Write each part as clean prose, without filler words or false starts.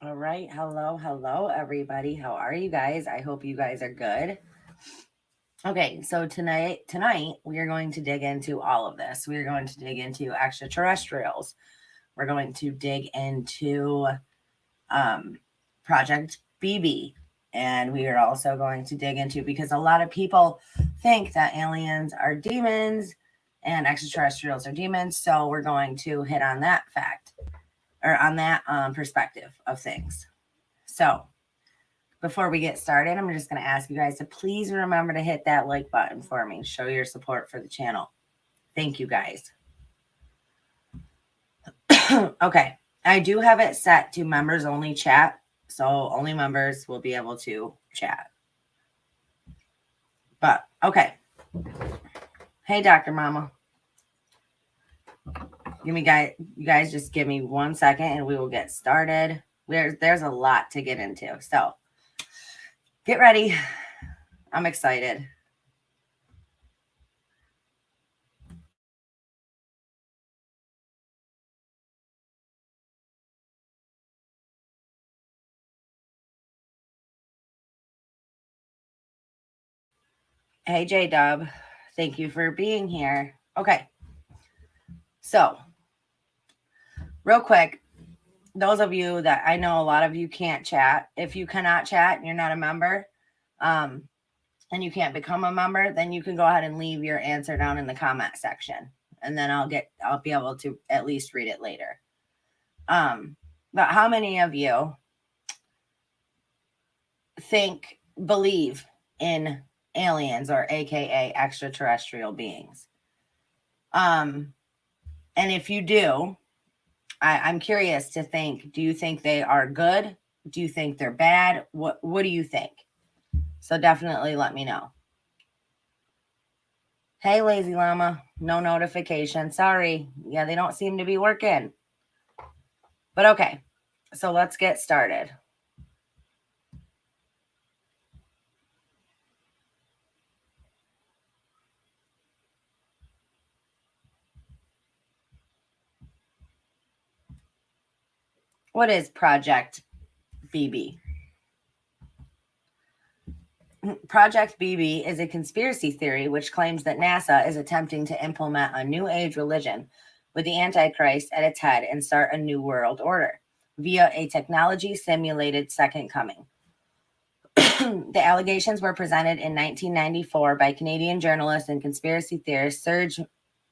All right. Hello, everybody. How are you guys? I hope you guys are good. Okay, so tonight we are going to dig into all of this. We are going to dig into extraterrestrials. We're going to dig into um, Project BB, and we are also going to dig into because a lot of people think that aliens are demons and extraterrestrials are demons. So we're going to hit on that fact or on that perspective of things. So before we get started, I'm just going to ask you guys to please remember to hit that like button for me. Show your support for the channel. Thank you guys. Okay. I do have it set to members only chat. So only members will be able to chat. But okay. Hey, Dr. Mama. You guys just give me 1 second and we will get started. There's a lot to get into. So get ready. I'm excited. Hey, J Dub. Thank you for being here. Okay. So, real quick, those of you that I know, a lot of you can't chat. If you cannot chat and you're not a member, and you can't become a member, then you can go ahead and leave your answer down in the comment section, and then I'll be able to at least read it later. But how many of you believe in aliens, or AKA extraterrestrial beings? And if you do, I'm curious to think, do you think they are good? Do you think they're bad? What do you think? So definitely let me know. Hey, Lazy Llama, no notification. Sorry. Yeah, they don't seem to be working. But okay, so let's get started. What is Project BB? Project BB is a conspiracy theory which claims that NASA is attempting to implement a new age religion with the Antichrist at its head and start a new world order via a technology simulated second coming. The allegations were presented in 1994 by Canadian journalist and conspiracy theorist Serge,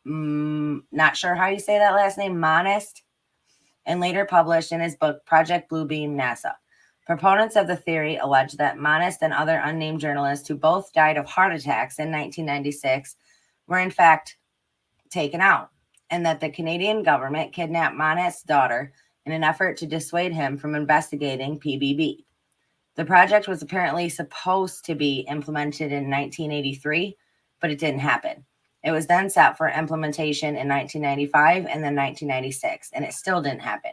not sure how you say that last name, Monist, and later published in his book Project Bluebeam NASA. Proponents of the theory allege that Monist and other unnamed journalists who both died of heart attacks in 1996 were in fact taken out, and that the Canadian government kidnapped Monist's daughter in an effort to dissuade him from investigating PBB. The project was apparently supposed to be implemented in 1983, but it didn't happen. It was then set for implementation in 1995 and then 1996, and it still didn't happen.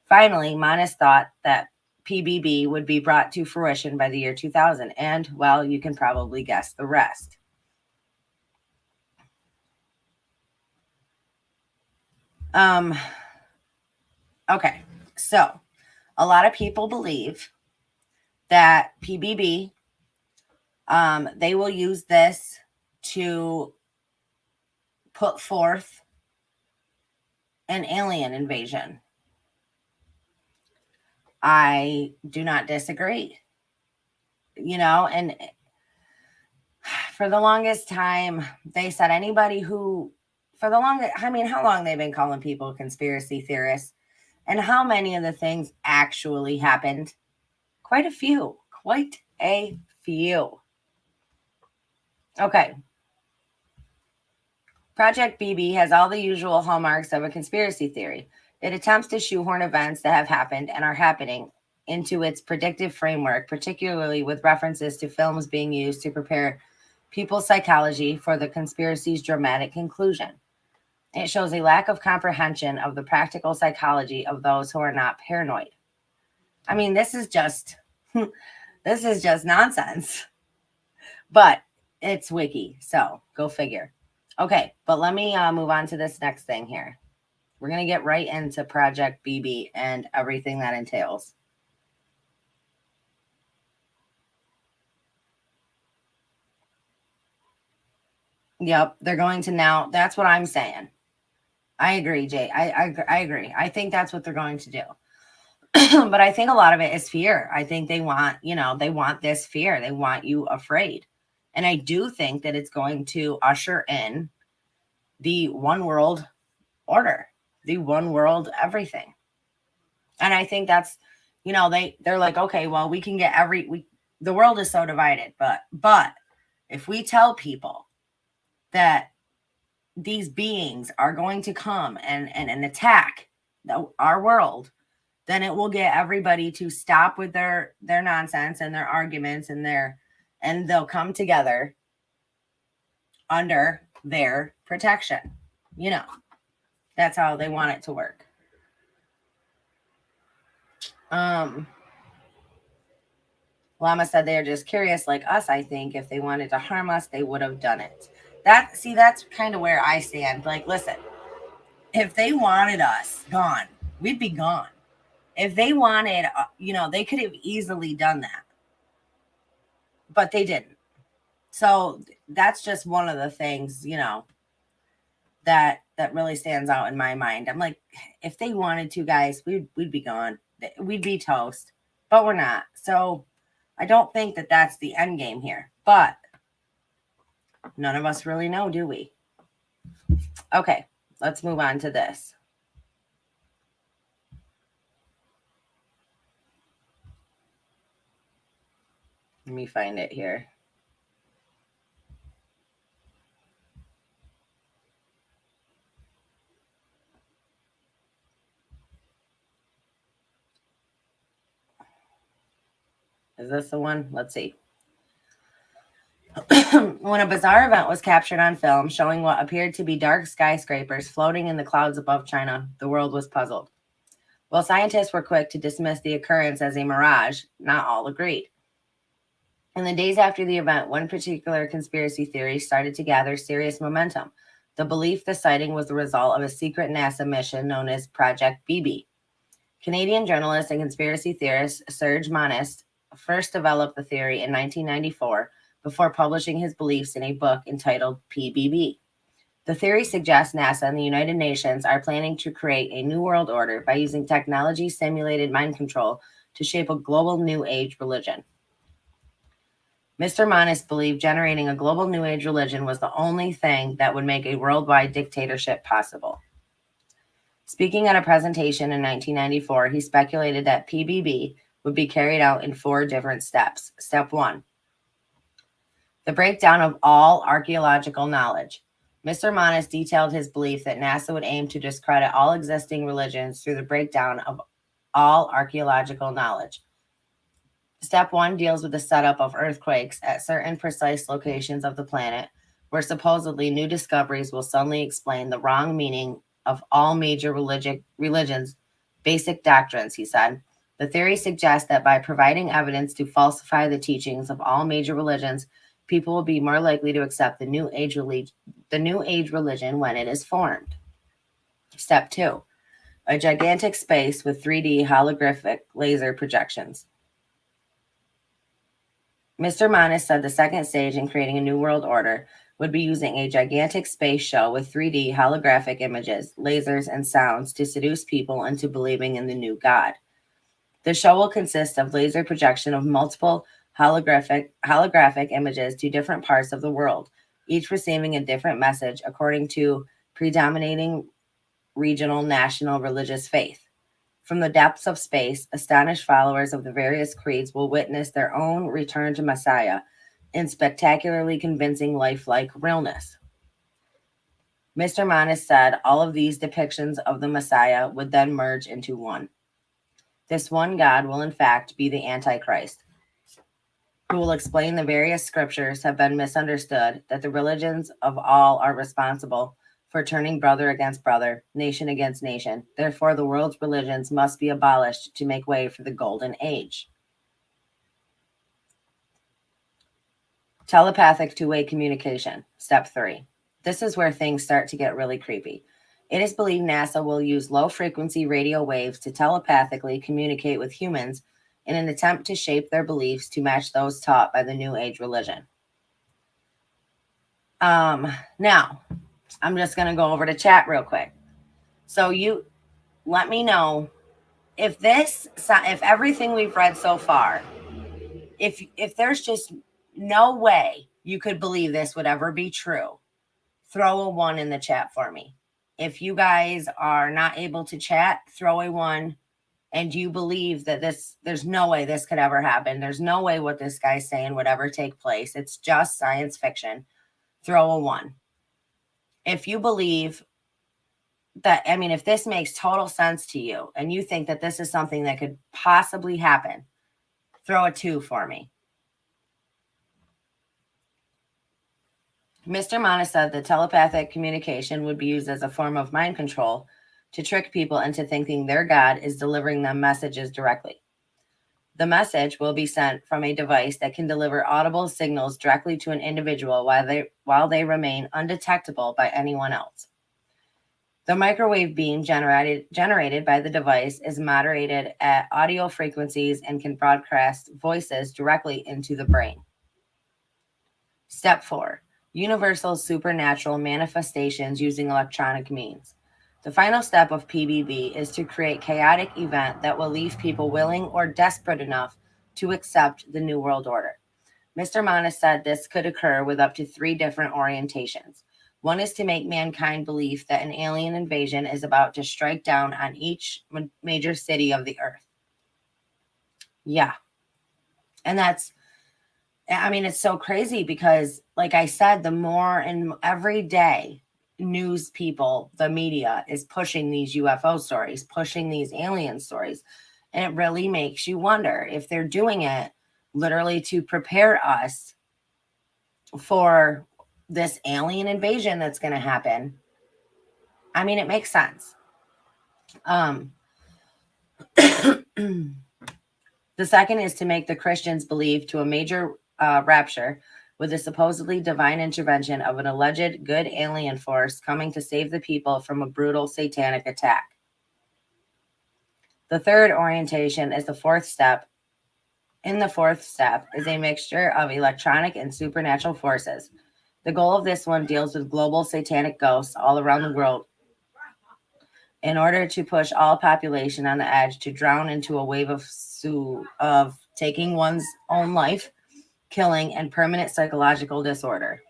Finally, Monist thought that PBB would be brought to fruition by the year 2000, and, well, you can probably guess the rest. Okay, so a lot of people believe that PBB, they will use this to put forth an alien invasion. I do not disagree. And for the longest time, they said anybody who, how long they've been calling people conspiracy theorists, and how many of the things actually happened? Quite a few. Okay. Project BB has all the usual hallmarks of a conspiracy theory. It attempts to shoehorn events that have happened and are happening into its predictive framework, particularly with references to films being used to prepare people's psychology for the conspiracy's dramatic conclusion. It shows a lack of comprehension of the practical psychology of those who are not paranoid. I mean, this is just nonsense. But it's wiki, so go figure. Okay, but let me move on to this next thing here. We're going to get right into Project BB and everything that entails. Yep, they're going to now. That's what I'm saying. I agree, Jay. I agree. I think that's what they're going to do. But I think a lot of it is fear. I think they want, they want this fear. They want you afraid. And I do think that it's going to usher in the one world order, the one world everything. And I think that's, they're like, okay, well, we can get the world is so divided, but if we tell people that these beings are going to come and attack our world, then it will get everybody to stop with their nonsense and their arguments and they'll come together under their protection. That's how they want it to work. Lama said they're just curious like us. I think if they wanted to harm us, they would have done it. That's kind of where I stand. Like, listen, if they wanted us gone, we'd be gone. If they wanted, they could have easily done that, but they didn't. So that's just one of the things, that really stands out in my mind. I'm like, if they wanted to, guys, we'd be gone. We'd be toast, but we're not. So I don't think that that's the end game here, but none of us really know, do we? Okay, let's move on to this. Let me find it here. Is this the one? Let's see. When a bizarre event was captured on film showing what appeared to be dark skyscrapers floating in the clouds above China, the world was puzzled. While scientists were quick to dismiss the occurrence as a mirage, not all agreed. In the days after the event, one particular conspiracy theory started to gather serious momentum. The belief the sighting was the result of a secret NASA mission known as Project BB. Canadian journalist and conspiracy theorist Serge Monist first developed the theory in 1994 before publishing his beliefs in a book entitled PBB. The theory suggests NASA and the United Nations are planning to create a new world order by using technology simulated mind control to shape a global New Age religion. Mr. Monist believed generating a global New Age religion was the only thing that would make a worldwide dictatorship possible. Speaking at a presentation in 1994, he speculated that PBB would be carried out in 4 different steps. Step 1, the breakdown of all archaeological knowledge. Mr. Monist detailed his belief that NASA would aim to discredit all existing religions through the breakdown of all archaeological knowledge. Step 1 deals with the setup of earthquakes at certain precise locations of the planet, where supposedly new discoveries will suddenly explain the wrong meaning of all major religions' basic doctrines, he said. The theory suggests that by providing evidence to falsify the teachings of all major religions, people will be more likely to accept the New Age religion when it is formed. Step 2, a gigantic space with 3D holographic laser projections. Mr. Monist said the second stage in creating a new world order would be using a gigantic space show with 3D holographic images, lasers, and sounds to seduce people into believing in the new God. The show will consist of laser projection of multiple holographic images to different parts of the world, each receiving a different message according to predominating regional, national, religious faith. From the depths of space, astonished followers of the various creeds will witness their own return to Messiah in spectacularly convincing lifelike realness. Mr. Monist said all of these depictions of the Messiah would then merge into one. This one God will in fact be the Antichrist, who will explain the various scriptures have been misunderstood, that the religions of all are responsible for turning brother against brother, nation against nation. Therefore, the world's religions must be abolished to make way for the golden age. Telepathic two-way communication. Step 3. This is where things start to get really creepy. It is believed NASA will use low-frequency radio waves to telepathically communicate with humans in an attempt to shape their beliefs to match those taught by the New Age religion. Now, I'm just going to go over to chat real quick. So you let me know if everything we've read so far, if there's just no way you could believe this would ever be true, throw a 1 in the chat for me. If you guys are not able to chat, throw a 1. And you believe that there's no way this could ever happen. There's no way what this guy's saying would ever take place. It's just science fiction. Throw a 1. If you believe that, I mean, if this makes total sense to you and you think that this is something that could possibly happen, throw a 2 for me. Mr. Mana said that telepathic communication would be used as a form of mind control to trick people into thinking their God is delivering them messages directly. The message will be sent from a device that can deliver audible signals directly to an individual while they remain undetectable by anyone else. The microwave beam generated by the device is moderated at audio frequencies and can broadcast voices directly into the brain. Step 4. Universal supernatural manifestations using electronic means. The final step of PBB is to create chaotic event that will leave people willing or desperate enough to accept the New World Order. Mr. Manas said this could occur with up to 3 different orientations. One is to make mankind believe that an alien invasion is about to strike down on each major city of the earth. Yeah. And it's so crazy because, like I said, the more and every day news people, the media is pushing these UFO stories, pushing these alien stories. And it really makes you wonder if they're doing it literally to prepare us for this alien invasion that's going to happen. I mean, it makes sense. The second is to make the Christians believe to a major rapture with the supposedly divine intervention of an alleged good alien force coming to save the people from a brutal satanic attack. The third orientation is the fourth step. In the fourth step is a mixture of electronic and supernatural forces. The goal of this one deals with global satanic ghosts all around the world in order to push all population on the edge to drown into a wave of taking one's own life, killing, and permanent psychological disorder.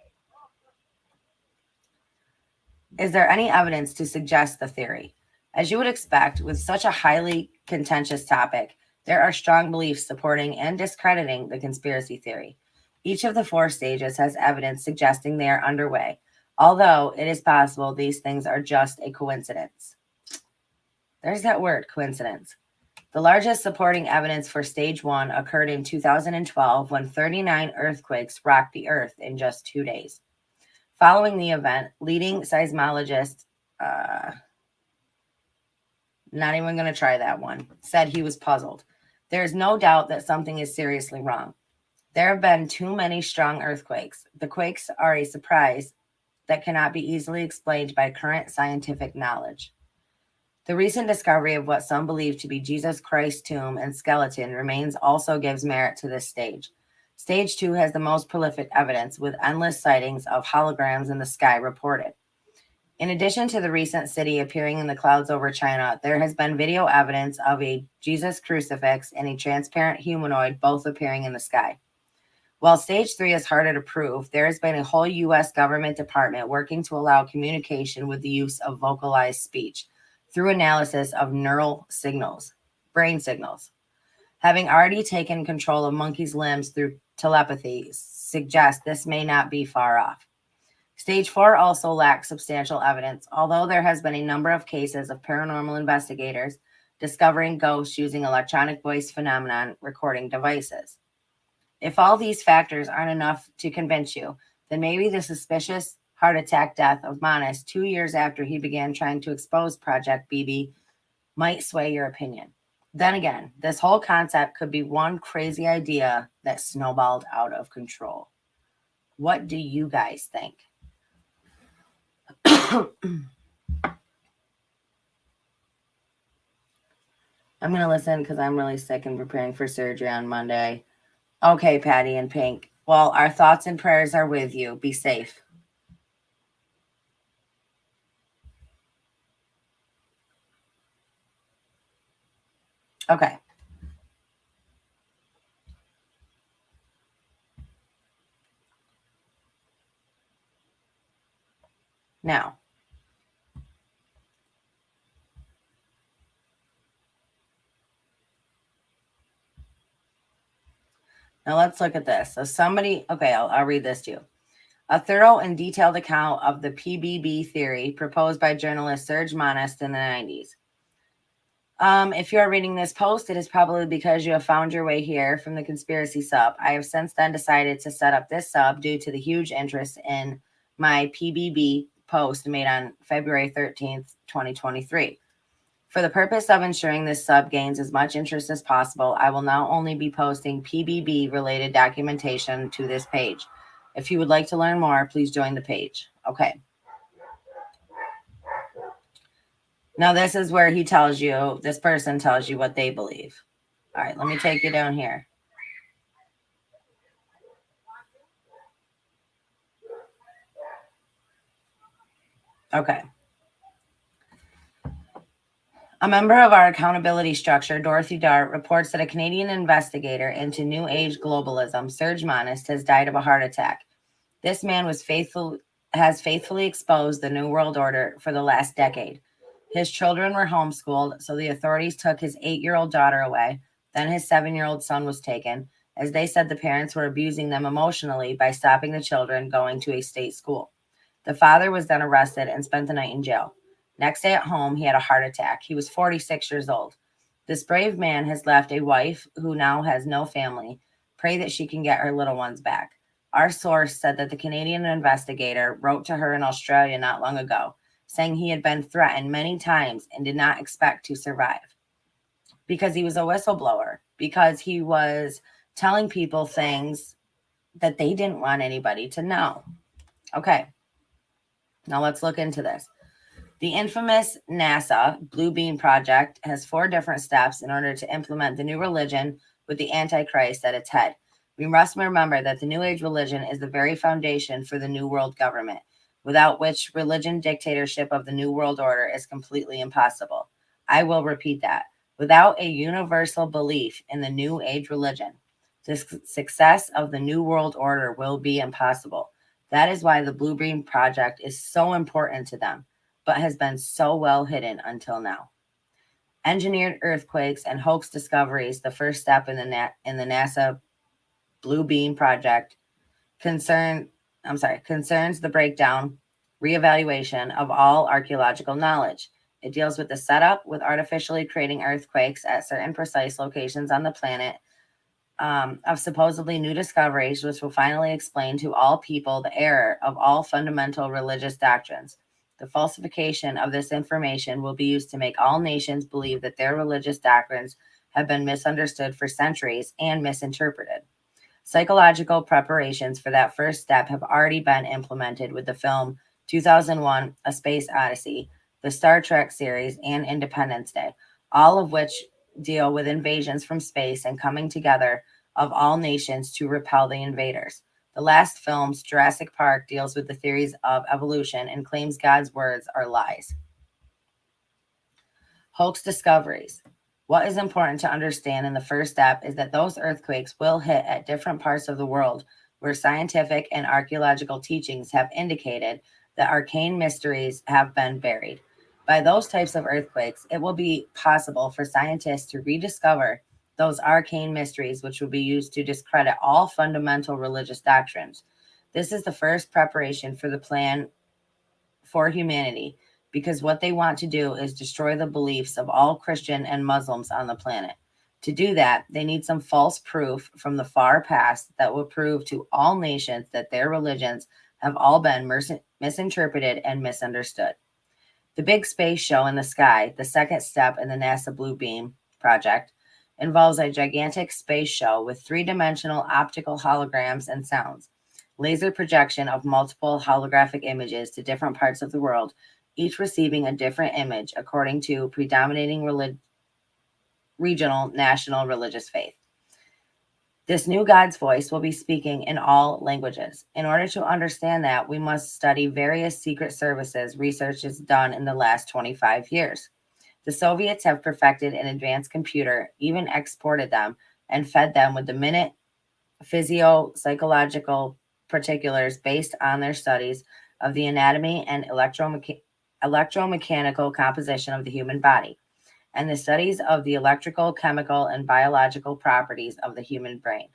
Is there any evidence to suggest the theory? As you would expect, with such a highly contentious topic, there are strong beliefs supporting and discrediting the conspiracy theory. Each of the 4 stages has evidence suggesting they are underway, although it is possible these things are just a coincidence. There's that word, coincidence. The largest supporting evidence for stage 1 occurred in 2012 when 39 earthquakes rocked the earth in just 2 days. Following the event, leading seismologists, not even going to try that one, said he was puzzled. There is no doubt that something is seriously wrong. There have been too many strong earthquakes. The quakes are a surprise that cannot be easily explained by current scientific knowledge. The recent discovery of what some believe to be Jesus Christ's tomb and skeleton remains also gives merit to this stage. Stage 2 has the most prolific evidence, with endless sightings of holograms in the sky reported. In addition to the recent city appearing in the clouds over China, there has been video evidence of a Jesus crucifix and a transparent humanoid both appearing in the sky. While stage 3 is harder to prove, there has been a whole U.S. government department working to allow communication with the use of vocalized speech through analysis of neural signals, brain signals. Having already taken control of monkeys' limbs through telepathy suggests this may not be far off. Stage 4 also lacks substantial evidence, although there has been a number of cases of paranormal investigators discovering ghosts using electronic voice phenomenon recording devices. If all these factors aren't enough to convince you, then maybe the suspicious heart attack death of Manas 2 years after he began trying to expose Project BB might sway your opinion. Then again, this whole concept could be one crazy idea that snowballed out of control. What do you guys think? I'm going to listen because I'm really sick and preparing for surgery on Monday. Okay, Patty and Pink. Well, our thoughts and prayers are with you. Be safe. Okay. Now let's look at this. So I'll read this to you. A thorough and detailed account of the PBB theory proposed by journalist Serge Monast in the 90s. If you are reading this post, it is probably because you have found your way here from the conspiracy sub. I have since then decided to set up this sub due to the huge interest in my PBB post made on February 13th, 2023. For the purpose of ensuring this sub gains as much interest as possible, I will now only be posting PBB related documentation to this page. If you would like to learn more, please join the page. Okay. Now, this is where this person tells you what they believe. All right, let me take you down here. Okay. A member of our accountability structure, Dorothy Dart, reports that a Canadian investigator into New Age globalism, Serge Monast, has died of a heart attack. This man has faithfully exposed the New World Order for the last decade. His children were homeschooled, so the authorities took his 8-year-old daughter away. Then his 7-year-old son was taken, as they said the parents were abusing them emotionally by stopping the children going to a state school. The father was then arrested and spent the night in jail. Next day at home, he had a heart attack. He was 46 years old. This brave man has left a wife who now has no family. Pray that she can get her little ones back. Our source said that the Canadian investigator wrote to her in Australia not long ago, saying he had been threatened many times and did not expect to survive because he was a whistleblower, because he was telling people things that they didn't want anybody to know. Okay, now let's look into this. The infamous NASA Blue Beam Project has 4 different steps in order to implement the new religion with the Antichrist at its head. We must remember that the New Age religion is the very foundation for the New World government, without which religion dictatorship of the New World Order is completely impossible. I will repeat that. Without a universal belief in the New Age religion, the success of the New World Order will be impossible. That is why the Blue Beam Project is so important to them, but has been so well hidden until now. Engineered earthquakes and hoax discoveries, the first step in the NASA Blue Beam Project, concerns the breakdown, reevaluation of all archaeological knowledge. It deals with the setup with artificially creating earthquakes at certain precise locations on the planet, of supposedly new discoveries, which will finally explain to all people the error of all fundamental religious doctrines. The falsification of this information will be used to make all nations believe that their religious doctrines have been misunderstood for centuries and misinterpreted. Psychological preparations for that first step have already been implemented with the film 2001: A Space Odyssey, the Star Trek series, and Independence Day, all of which deal with invasions from space and coming together of all nations to repel the invaders. The last film's Jurassic Park deals with the theories of evolution and claims God's words are lies. Hoax discoveries. What is important to understand in the first step is that those earthquakes will hit at different parts of the world where scientific and archaeological teachings have indicated that arcane mysteries have been buried. By those types of earthquakes, it will be possible for scientists to rediscover those arcane mysteries, which will be used to discredit all fundamental religious doctrines. This is the first preparation for the plan for humanity, because what they want to do is destroy the beliefs of all Christian and Muslims on the planet. To do that, they need some false proof from the far past that will prove to all nations that their religions have all been misinterpreted and misunderstood. The big space show in the sky, the second step in the NASA Blue Beam Project, involves a gigantic space show with 3-dimensional optical holograms and sounds, laser projection of multiple holographic images to different parts of the world, each receiving a different image according to predominating regional, national religious faith. This new God's voice will be speaking in all languages. In order to understand that, we must study various secret services research is done in the last 25 years. The Soviets have perfected an advanced computer, even exported them, and fed them with the minute physio-psychological particulars based on their studies of the anatomy and electromechanical composition of the human body, and the studies of the electrical, chemical, and biological properties of the human brain.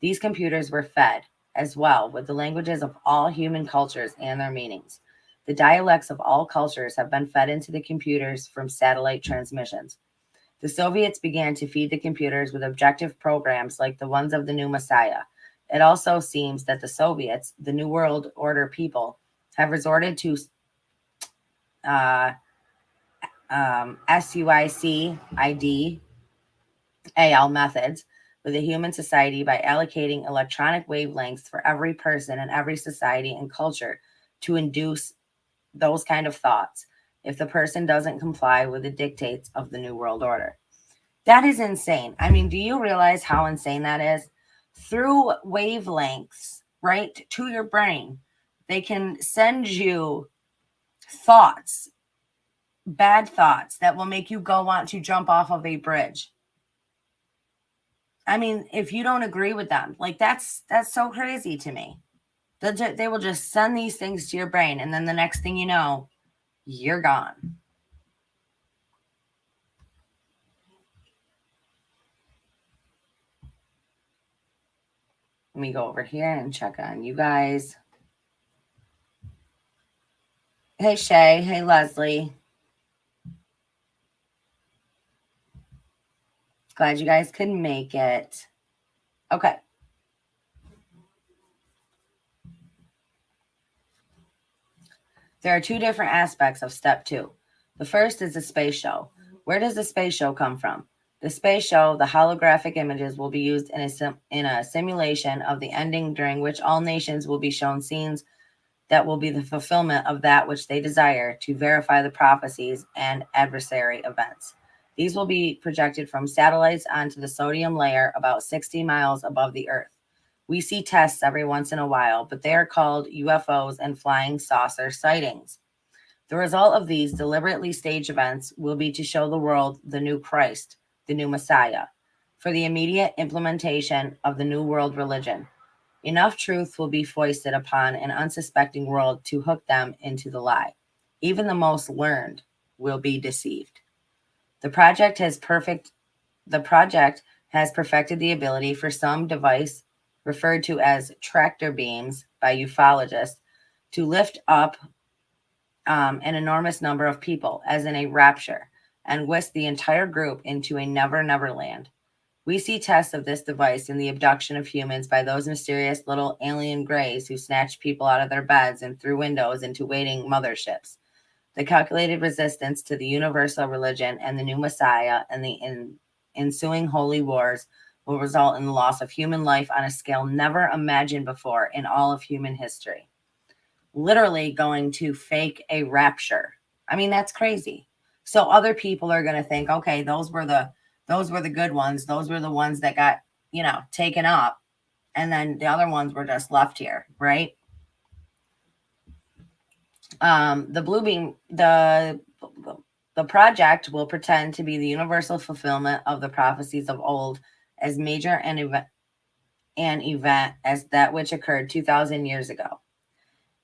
These computers were fed, as well, with the languages of all human cultures and their meanings. The dialects of all cultures have been fed into the computers from satellite transmissions. The Soviets began to feed the computers with objective programs like the ones of the new Messiah. It also seems that the Soviets, the New World Order people, have resorted to SUICID AL methods with the human society by allocating electronic wavelengths for every person in every society and culture to induce those kind of thoughts if the person doesn't comply with the dictates of the New World Order. That is insane. I mean, do you realize how insane that is? Through wavelengths, right, to your brain, they can send you thoughts, bad thoughts that will make you go want to jump off of a bridge. I mean, if you don't agree with them, like that's so crazy to me. They will just send these things to your brain, and then the next thing you know, you're gone. Let me go over here and check on you guys. Hey, Shay. Hey, Leslie. Glad you guys could make it. Okay. There are two different aspects of step 2. The first is the space show. Where does the space show come from? The space show, the holographic images will be used in a simulation of the ending during which all nations will be shown scenes that will be the fulfillment of that which they desire to verify the prophecies and adversary events. These will be projected from satellites onto the sodium layer about 60 miles above the Earth. We see tests every once in a while, but they are called UFOs and flying saucer sightings. The result of these deliberately staged events will be to show the world the new Christ, the new Messiah, for the immediate implementation of the new world religion. Enough truth will be foisted upon an unsuspecting world to hook them into the lie. Even the most learned will be deceived. The project has perfected the ability for some device referred to as tractor beams by ufologists to lift up an enormous number of people, as in a rapture, and whisk the entire group into a never land. We see tests of this device in the abduction of humans by those mysterious little alien grays who snatched people out of their beds and through windows into waiting motherships. The calculated resistance to the universal religion and the new Messiah and the ensuing holy wars will result in the loss of human life on a scale never imagined before in all of human history. Literally going to fake a rapture. I mean, that's crazy. So other people are going to think, okay, those were the good ones. Those were the ones that got, taken up. And then the other ones were just left here, right? The blue beam, the project will pretend to be the universal fulfillment of the prophecies of old, as major an event as that which occurred 2,000 years ago.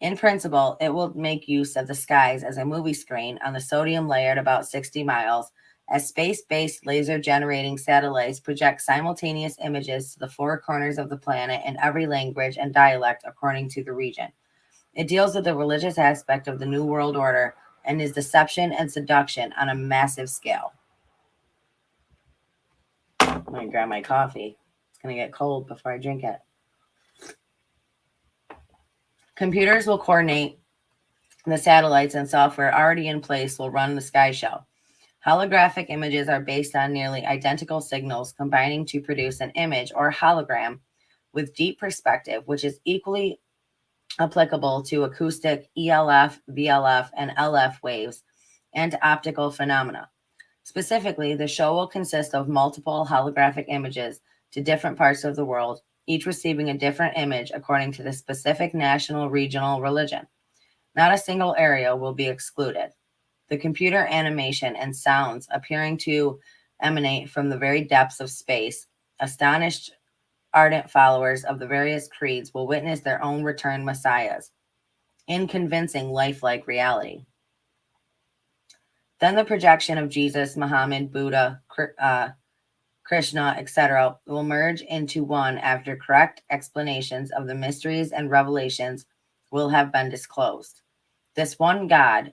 In principle, it will make use of the skies as a movie screen on the sodium layer at about 60 miles, as space-based laser-generating satellites project simultaneous images to the four corners of the planet in every language and dialect according to the region. It deals with the religious aspect of the New World Order and is deception and seduction on a massive scale. I'm going to grab my coffee. It's going to get cold before I drink it. Computers will coordinate the satellites, and software already in place will run the sky show. Holographic images are based on nearly identical signals combining to produce an image or hologram with deep perspective, which is equally applicable to acoustic ELF, VLF, and LF waves and optical phenomena. Specifically, the show will consist of multiple holographic images to different parts of the world, each receiving a different image according to the specific national regional religion. Not a single area will be excluded. the computer animation and sounds appearing to emanate from the very depths of space. Astonished, ardent followers of the various creeds will witness their own returned messiahs in convincing lifelike reality. Then the projection of Jesus, Muhammad, Buddha, Krishna, etc., will merge into one after correct explanations of the mysteries and revelations will have been disclosed. This one God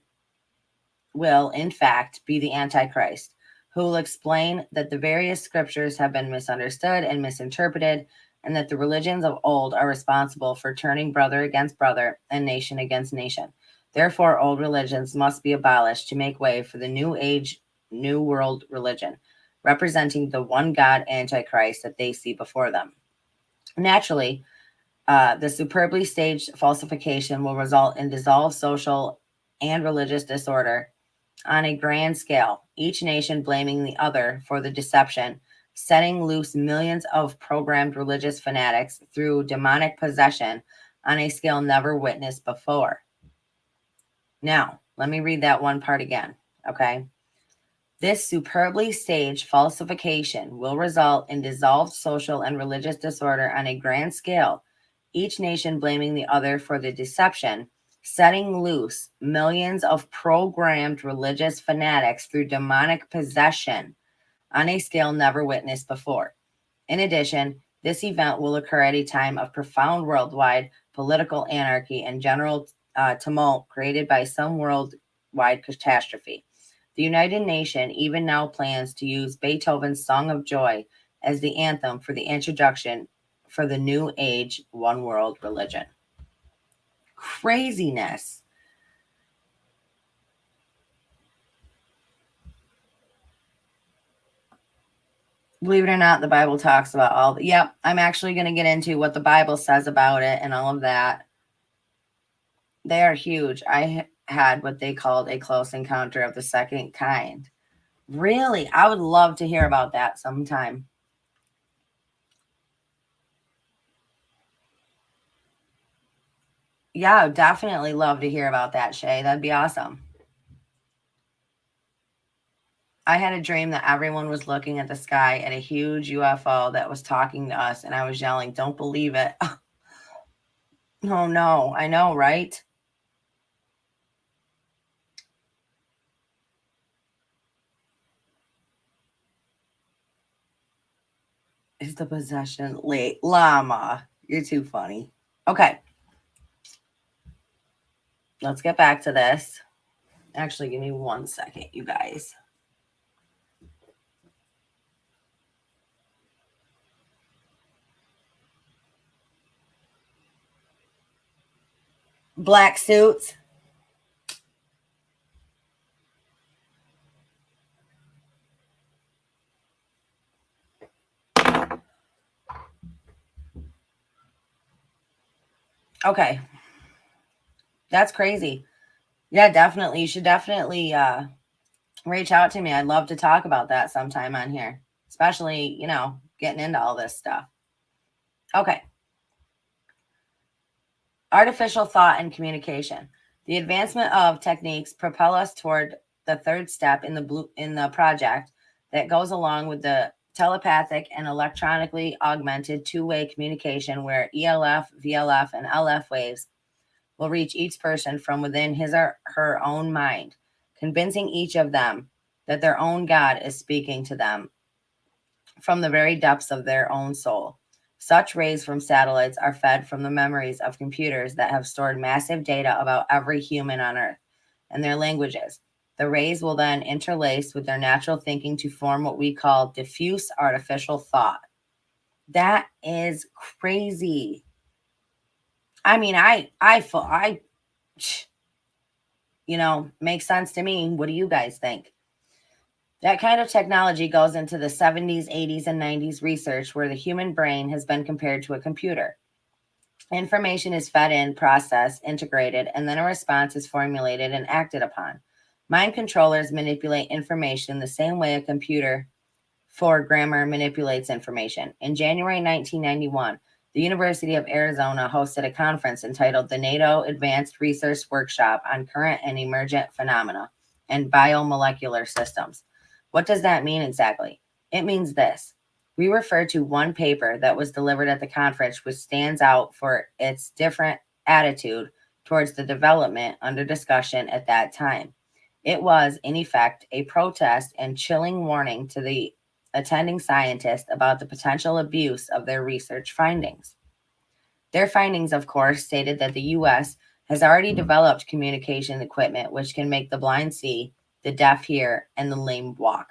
will, in fact, be the Antichrist, who will explain that the various scriptures have been misunderstood and misinterpreted, and that the religions of old are responsible for turning brother against brother and nation against nation. Therefore, old religions must be abolished to make way for the new age, new world religion, representing the one God Antichrist that they see before them. Naturally, the superbly staged falsification will result in dissolved social and religious disorder on a grand scale, each nation blaming the other for the deception, setting loose millions of programmed religious fanatics through demonic possession on a scale never witnessed before. Now, let me read that one part again, okay? This superbly staged falsification will result in dissolved social and religious disorder on a grand scale, each nation blaming the other for the deception, setting loose millions of programmed religious fanatics through demonic possession on a scale never witnessed before. In addition, this event will occur at a time of profound worldwide political anarchy and general tumult created by some worldwide catastrophe. The United Nations even now plans to use Beethoven's Song of Joy as the anthem for the introduction for the new age one world religion. Craziness. Believe it or not, the Bible talks about all the, yep, I'm actually going to get into what the Bible says about it and all of that. They are huge. I had what they called a close encounter of the second kind. Really? I would love to hear about that sometime. Yeah, I would definitely love to hear about that, Shay. That'd be awesome. I had a dream that everyone was looking at the sky at a huge UFO that was talking to us, and I was yelling, "Don't believe it." Oh no, I know, right? Is the possession late? Llama, you're too funny. Okay, let's get back to this. Actually, give me 1 second, you guys. Black suits. Okay. That's crazy. Yeah, definitely. You should definitely reach out to me. I'd love to talk about that sometime on here, especially, getting into all this stuff. Okay. Artificial thought and communication. The advancement of techniques propel us toward the third step in the project that goes along with the telepathic and electronically augmented two-way communication where ELF, VLF, and LF waves will reach each person from within his or her own mind, convincing each of them that their own God is speaking to them from the very depths of their own soul. Such rays from satellites are fed from the memories of computers that have stored massive data about every human on Earth and their languages. The rays will then interlace with their natural thinking to form what we call diffuse artificial thought. That is crazy. I mean, makes sense to me. What do you guys think? That kind of technology goes into the 70s, 80s, and 90s research where the human brain has been compared to a computer. Information is fed in, processed, integrated, and then a response is formulated and acted upon. Mind controllers manipulate information the same way a computer for grammar manipulates information. In January 1991, the University of Arizona hosted a conference entitled the NATO Advanced Research Workshop on Current and Emergent Phenomena, and biomolecular systems. What does that mean exactly? It means this. We refer to one paper that was delivered at the conference, which stands out for its different attitude towards the development under discussion at that time. It was, in effect, a protest and chilling warning to the attending scientists about the potential abuse of their research findings. Their findings, of course, stated that the U.S. has already developed communication equipment which can make the blind see, the deaf hear, and the lame walk.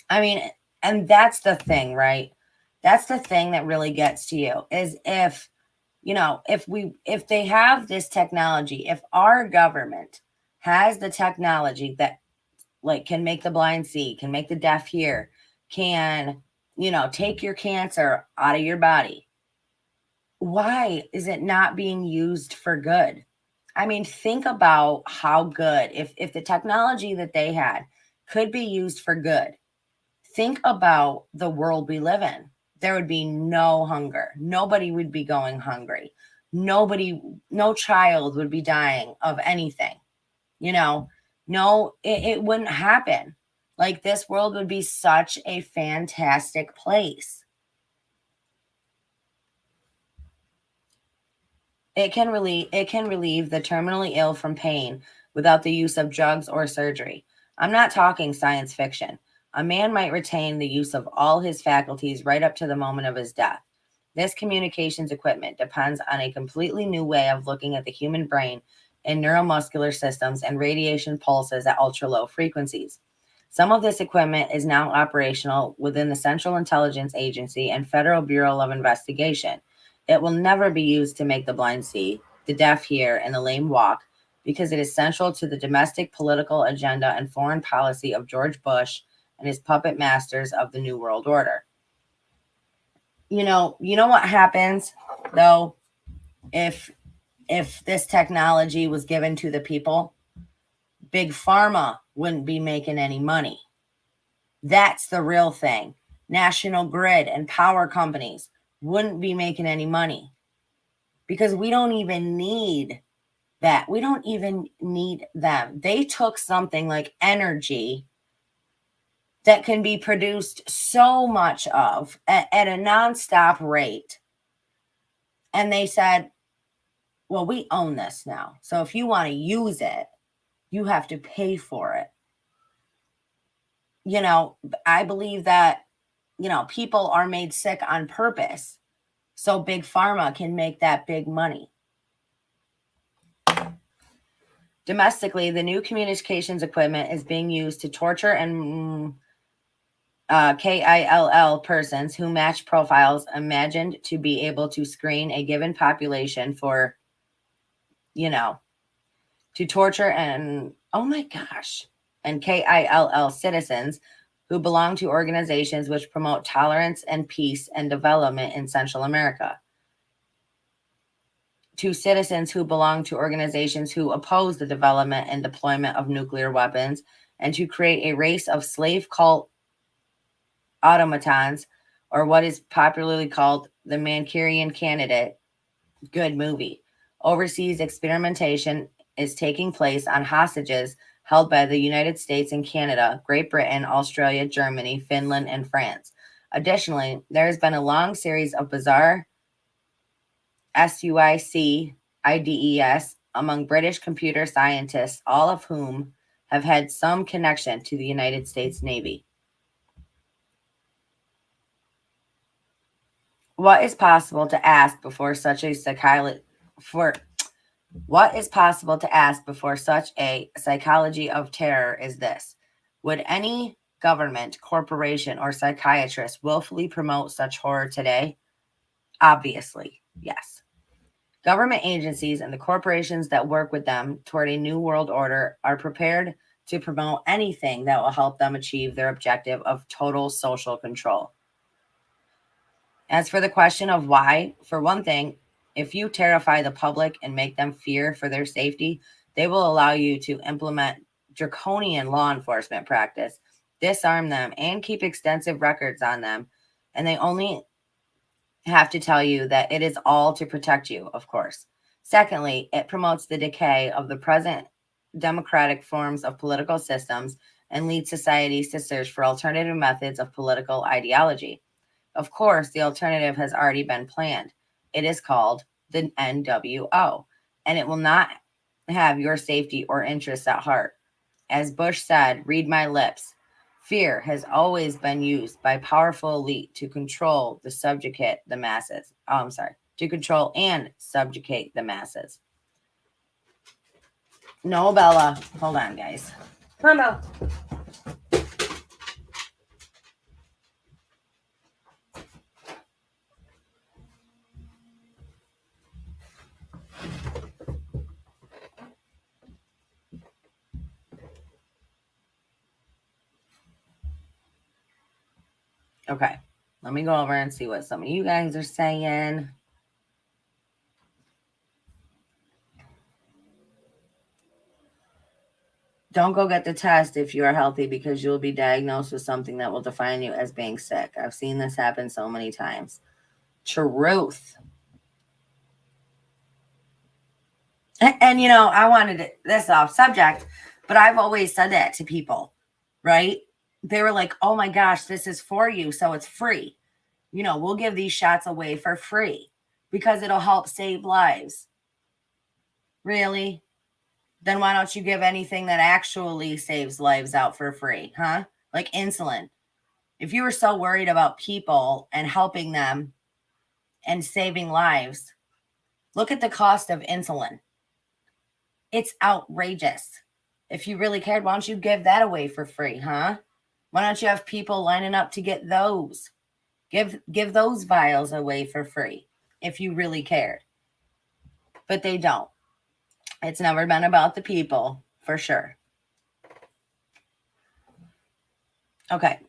I mean, and that's the thing, right? That's the thing that really gets to you is if, if they have this technology, if our government has the technology that like can make the blind see, can make the deaf hear, can, take your cancer out of your body, why is it not being used for good? I mean, think about how good, if the technology that they had could be used for good, think about the world we live in. There would be no hunger. Nobody would be going hungry. No child would be dying of anything. No, it wouldn't happen. Like this world would be such a fantastic place. It can relieve the terminally ill from pain without the use of drugs or surgery. I'm not talking science fiction. A man might retain the use of all his faculties right up to the moment of his death. This communications equipment depends on a completely new way of looking at the human brain and neuromuscular systems and radiation pulses at ultra low frequencies. Some of this equipment is now operational within the Central Intelligence Agency and Federal Bureau of Investigation. It will never be used to make the blind see, the deaf hear, and the lame walk because it is central to the domestic political agenda and foreign policy of George Bush and his puppet masters of the New World Order. You know what happens though if this technology was given to the people? Big Pharma wouldn't be making any money. That's the real thing. National Grid and power companies wouldn't be making any money because we don't even need that. We don't even need them. They took something like energy that can be produced so much of at a nonstop rate. And they said, well, we own this now. So if you want to use it, you have to pay for it. I believe that, people are made sick on purpose so Big Pharma can make that big money. Domestically, the new communications equipment is being used to torture and KILL persons who match profiles imagined to be able to screen a given population for, to torture and, oh my gosh, and KILL citizens who belong to organizations which promote tolerance and peace and development in Central America, to citizens who belong to organizations who oppose the development and deployment of nuclear weapons, and to create a race of slave cult automatons, or what is popularly called the Manchurian Candidate. Good movie. Overseas experimentation is taking place on hostages held by the United States and Canada, Great Britain, Australia, Germany, Finland, and France. Additionally, there has been a long series of bizarre suicides among British computer scientists, all of whom have had some connection to the United States Navy. What is possible to ask before such a psychology of terror is this? Would any government, corporation, or psychiatrist willfully promote such horror today? Obviously, yes. Government agencies and the corporations that work with them toward a new world order are prepared to promote anything that will help them achieve their objective of total social control. As for the question of why, for one thing, if you terrify the public and make them fear for their safety, they will allow you to implement draconian law enforcement practice, disarm them, and keep extensive records on them. And they only have to tell you that it is all to protect you, of course. Secondly, it promotes the decay of the present democratic forms of political systems and lead societies to search for alternative methods of political ideology. Of course, the alternative has already been planned. It is called the NWO, and it will not have your safety or interests at heart. As Bush said, read my lips. Fear has always been used by powerful elite to control the subjugate the masses. Oh, I'm sorry, to control and subjugate the masses. No, Bella. Hold on, guys. Come on, Bella. Okay, let me go over and see what some of you guys are saying. Don't go get the test if you are healthy because you'll be diagnosed with something that will define you as being sick. I've seen this happen so many times. Truth. And you know, I wanted this off subject, but I've always said that to people, right? They were like, oh my gosh, this is for you, so it's free. You know, we'll give these shots away for free because it'll help save lives. Really? Then why don't you give anything that actually saves lives out for free, huh? Like insulin. If you were so worried about people and helping them and saving lives, look at the cost of insulin. It's outrageous. If you really cared, why don't you give that away for free, huh? Why don't you have people lining up to get those? Give those vials away for free if you really cared. But they don't. It's never been about the people, for sure. Okay.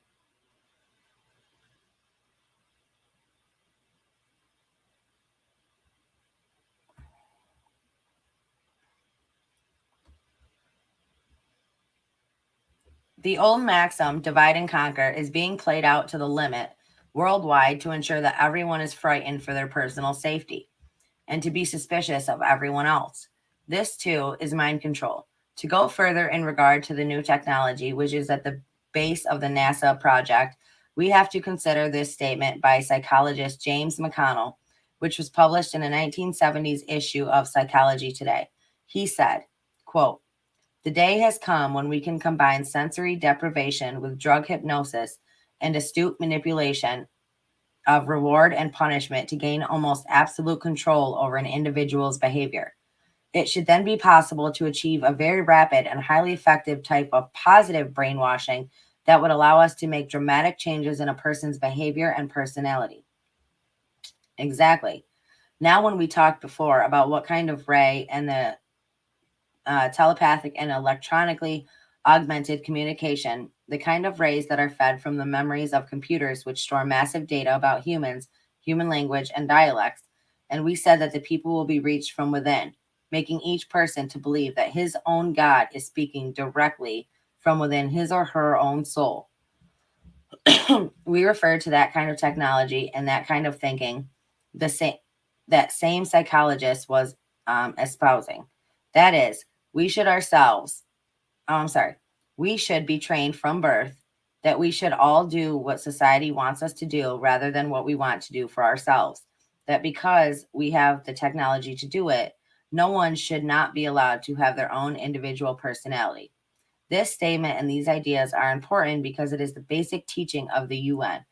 The old maxim, divide and conquer, is being played out to the limit worldwide to ensure that everyone is frightened for their personal safety and to be suspicious of everyone else. This, too, is mind control. To go further in regard to the new technology, which is at the base of the NASA project, we have to consider this statement by psychologist James McConnell, which was published in a 1970s issue of Psychology Today. He said, quote, the day has come when we can combine sensory deprivation with drug hypnosis and astute manipulation of reward and punishment to gain almost absolute control over an individual's behavior. It should then be possible to achieve a very rapid and highly effective type of positive brainwashing that would allow us to make dramatic changes in a person's behavior and personality. Exactly. Now, when we talked before about what kind of ray and the telepathic and electronically augmented communication, the kind of rays that are fed from the memories of computers which store massive data about humans, human language, and dialects. And we said that the people will be reached from within, making each person to believe that his own God is speaking directly from within his or her own soul. We refer to that kind of technology and that kind of thinking that same psychologist was espousing. That is, we should be trained from birth that we should all do what society wants us to do rather than what we want to do for ourselves. That because we have the technology to do it, no one should not be allowed to have their own individual personality. This statement and these ideas are important because it is the basic teaching of the UN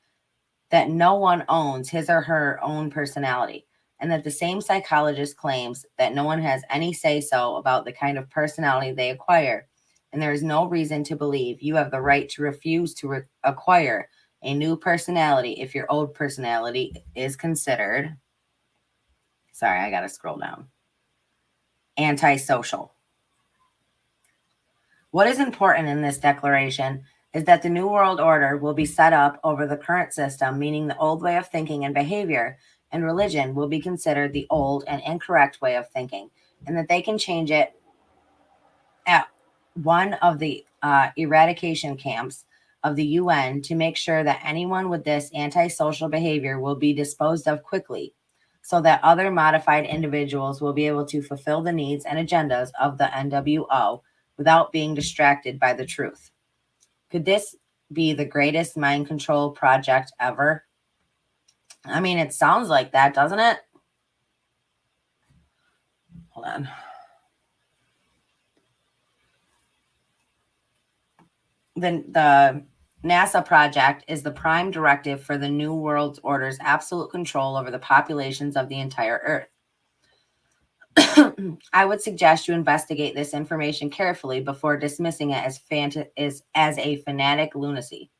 that no one owns his or her own personality, and that the same psychologist claims that no one has any say-so about the kind of personality they acquire, and there is no reason to believe you have the right to refuse to acquire a new personality if your old personality is considered, sorry, I gotta scroll down, antisocial. What is important in this declaration is that the New World Order will be set up over the current system, meaning the old way of thinking and behavior and religion will be considered the old and incorrect way of thinking, and that they can change it at one of the eradication camps of the UN to make sure that anyone with this antisocial behavior will be disposed of quickly, so that other modified individuals will be able to fulfill the needs and agendas of the NWO without being distracted by the truth. Could this be the greatest mind control project ever? I mean, it sounds like that, doesn't it? Hold on. The NASA project is the prime directive for the New World Order's absolute control over the populations of the entire Earth. I would suggest you investigate this information carefully before dismissing it as a fanatic lunacy.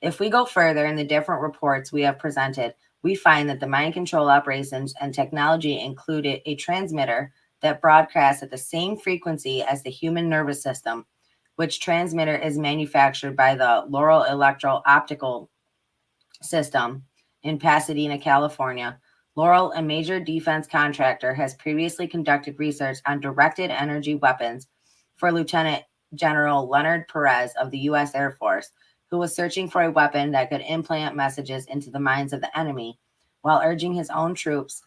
If we go further in the different reports we have presented, we find that the mind control operations and technology included a transmitter that broadcasts at the same frequency as the human nervous system, which transmitter is manufactured by the Laurel Electro-Optical System in Pasadena, California. Laurel, a major defense contractor, has previously conducted research on directed energy weapons for Lieutenant General Leonard Perez of the U.S. Air Force, who was searching for a weapon that could implant messages into the minds of the enemy while urging his own troops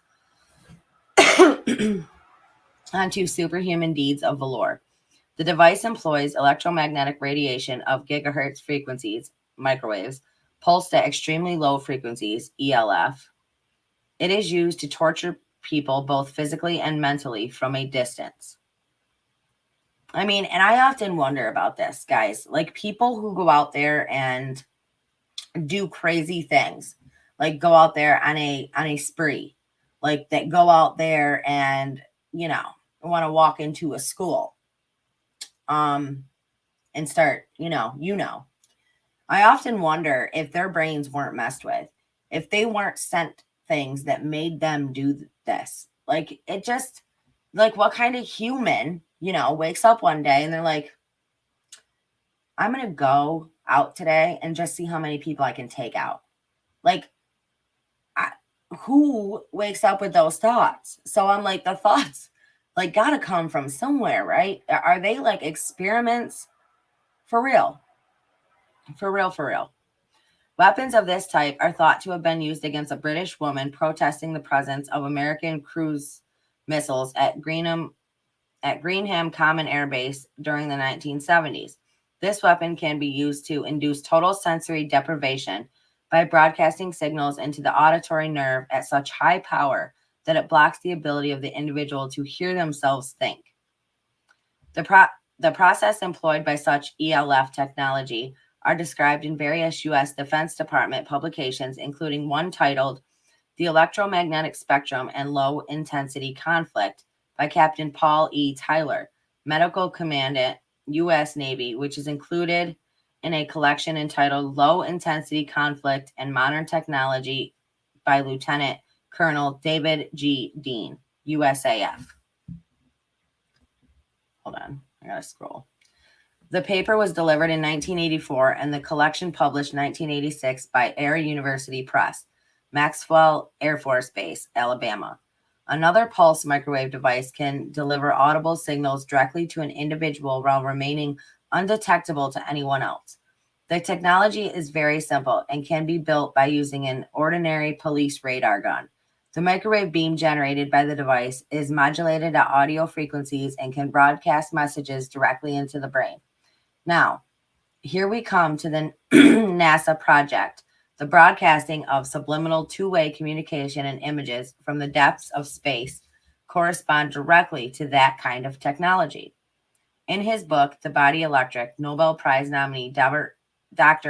onto superhuman deeds of valor. The device employs electromagnetic radiation of gigahertz frequencies, microwaves, pulsed at extremely low frequencies, ELF. It is used to torture people both physically and mentally from a distance. I mean, and I often wonder about this, guys. Like people who go out there and do crazy things, like go out there on a spree, like that go out there and, want to walk into a school and start, I often wonder if their brains weren't messed with, if they weren't sent things that made them do this. Like it just, like what kind of human, wakes up one day and they're like, I'm going to go out today and just see how many people I can take out. Like, who wakes up with those thoughts? So I'm like, the thoughts like gotta come from somewhere, right? Are they like experiments? For real. For real, for real. Weapons of this type are thought to have been used against a British woman protesting the presence of American cruise missiles at Greenham Common Air Base during the 1970s. This weapon can be used to induce total sensory deprivation by broadcasting signals into the auditory nerve at such high power that it blocks the ability of the individual to hear themselves think. The process employed by such ELF technology are described in various U.S. Defense Department publications, including one titled The Electromagnetic Spectrum and Low Intensity Conflict by Captain Paul E. Tyler, Medical Commandant, U.S. Navy, which is included in a collection entitled Low Intensity Conflict and Modern Technology by Lieutenant Colonel David G. Dean, USAF. Hold on, I gotta scroll. The paper was delivered in 1984 and the collection published 1986 by Air University Press, Maxwell Air Force Base, Alabama. Another pulse microwave device can deliver audible signals directly to an individual while remaining undetectable to anyone else. The technology is very simple and can be built by using an ordinary police radar gun. The microwave beam generated by the device is modulated at audio frequencies and can broadcast messages directly into the brain. Now, here we come to the NASA project. The broadcasting of subliminal two-way communication and images from the depths of space correspond directly to that kind of technology. In his book, The Body Electric, Nobel Prize nominee Dr.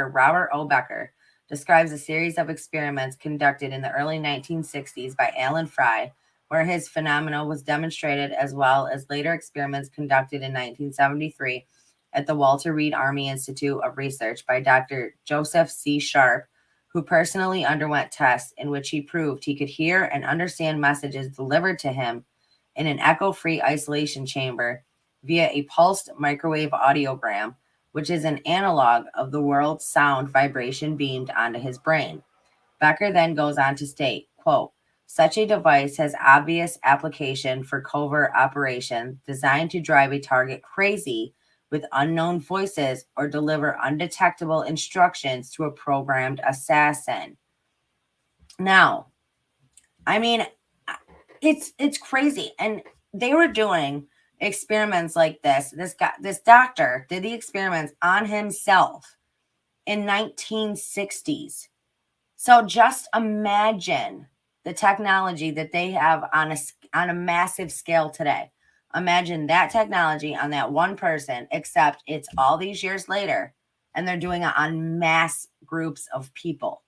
Robert O. Becker describes a series of experiments conducted in the early 1960s by Alan Fry, where his phenomena was demonstrated, as well as later experiments conducted in 1973 at the Walter Reed Army Institute of Research by Dr. Joseph C. Sharp, who personally underwent tests in which he proved he could hear and understand messages delivered to him in an echo-free isolation chamber via a pulsed microwave audiogram, which is an analog of the world's sound vibration beamed onto his brain. Becker then goes on to state, quote, such a device has obvious application for covert operation designed to drive a target crazy with unknown voices or deliver undetectable instructions to a programmed assassin. Now, I mean, it's crazy. And they were doing experiments like this doctor did the experiments on himself in 1960s. So just imagine the technology that they have on a massive scale today. Imagine that technology on that one person, except it's all these years later and they're doing it on mass groups of people.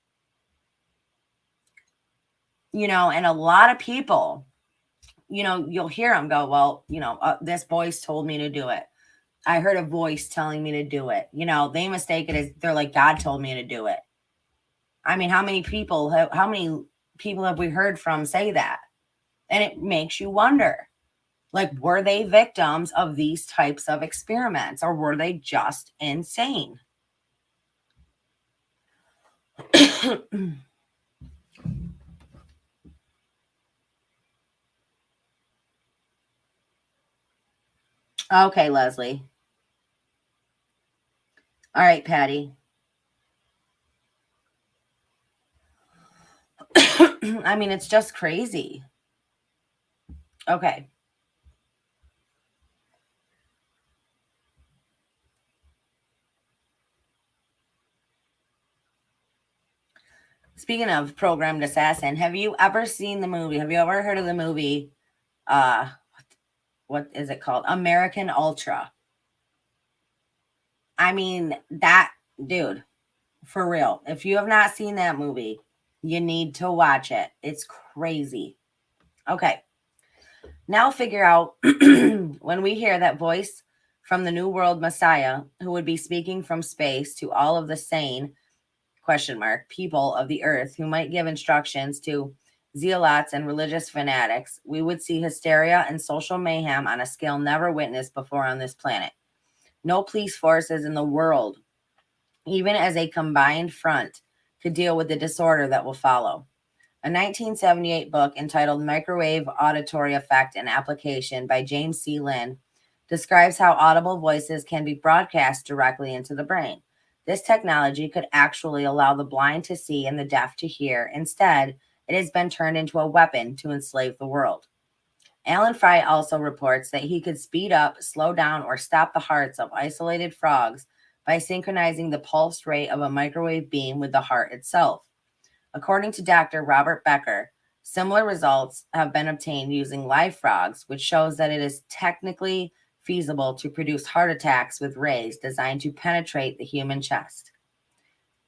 And a lot of people, you'll hear them go, well, this voice told me to do it. I heard a voice telling me to do it. They mistake it as they're like, God told me to do it. I mean, how many people have we heard from say that? And it makes you wonder, like, were they victims of these types of experiments, or were they just insane? Okay, Leslie. All right, Patty. I mean, it's just crazy. Okay. Speaking of programmed assassin, have you ever seen the movie? Have you ever heard of the movie? What is it called? American Ultra. I mean, that dude, for real. If you have not seen that movie, you need to watch it. It's crazy. Okay. Now figure out when we hear that voice from the New World Messiah, who would be speaking from space to all of the sane people of the earth who might give instructions to zealots and religious fanatics, we would see hysteria and social mayhem on a scale never witnessed before on this planet. No police forces in the world, even as a combined front, could deal with the disorder that will follow. A 1978 book entitled Microwave Auditory Effect and Application by James C. Lynn describes how audible voices can be broadcast directly into the brain. This technology could actually allow the blind to see and the deaf to hear. Instead, it has been turned into a weapon to enslave the world. Alan Fry also reports that he could speed up, slow down, or stop the hearts of isolated frogs by synchronizing the pulse rate of a microwave beam with the heart itself. According to Dr. Robert Becker, similar results have been obtained using live frogs, which shows that it is technically feasible to produce heart attacks with rays designed to penetrate the human chest.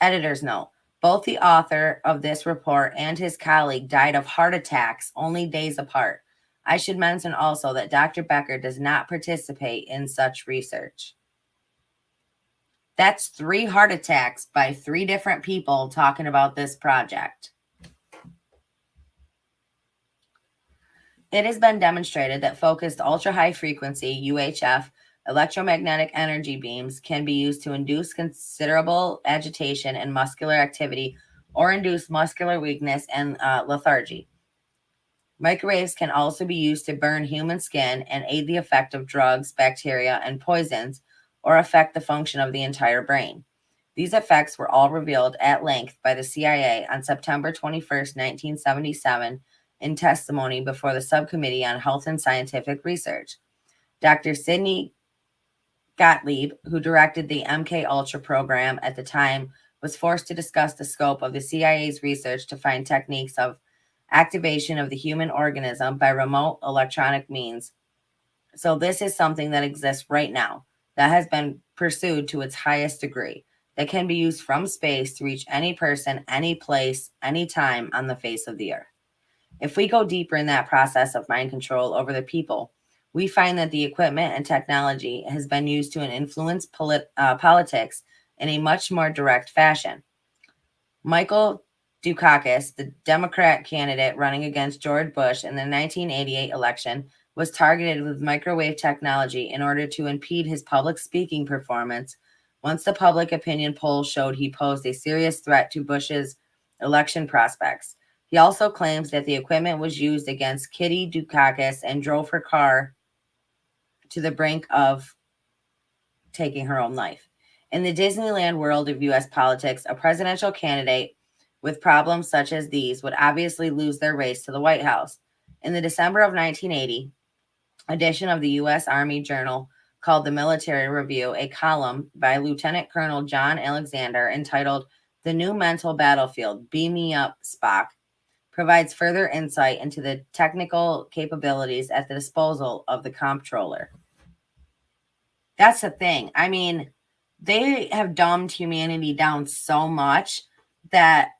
Editor's note: both the author of this report and his colleague died of heart attacks only days apart. I should mention also that Dr. Becker does not participate in such research. That's 3 heart attacks by 3 different people talking about this project. It has been demonstrated that focused ultra-high frequency UHF electromagnetic energy beams can be used to induce considerable agitation and muscular activity or induce muscular weakness and lethargy. Microwaves can also be used to burn human skin and aid the effect of drugs, bacteria, and poisons, or affect the function of the entire brain. These effects were all revealed at length by the CIA on September 21st, 1977, in testimony before the Subcommittee on Health and Scientific Research. Dr. Sidney Gottlieb, who directed the MK Ultra program at the time, was forced to discuss the scope of the CIA's research to find techniques of activation of the human organism by remote electronic means. So this is something that exists right now, that has been pursued to its highest degree, that can be used from space to reach any person, any place, any time on the face of the earth. If we go deeper in that process of mind control over the people, we find that the equipment and technology has been used to influence politics in a much more direct fashion. Michael Dukakis, the Democrat candidate running against George Bush in the 1988 election, was targeted with microwave technology in order to impede his public speaking performance. Once the public opinion poll showed he posed a serious threat to Bush's election prospects. He also claims that the equipment was used against Kitty Dukakis and drove her car to the brink of taking her own life. In the Disneyland world of U.S. politics, a presidential candidate with problems such as these would obviously lose their race to the White House. In the December of 1980, edition of the U.S. Army Journal called the Military Review, a column by Lieutenant Colonel John Alexander entitled The New Mental Battlefield, Beam Me Up, Spock, provides further insight into the technical capabilities at the disposal of the comptroller. That's the thing. I mean, they have dumbed humanity down so much that,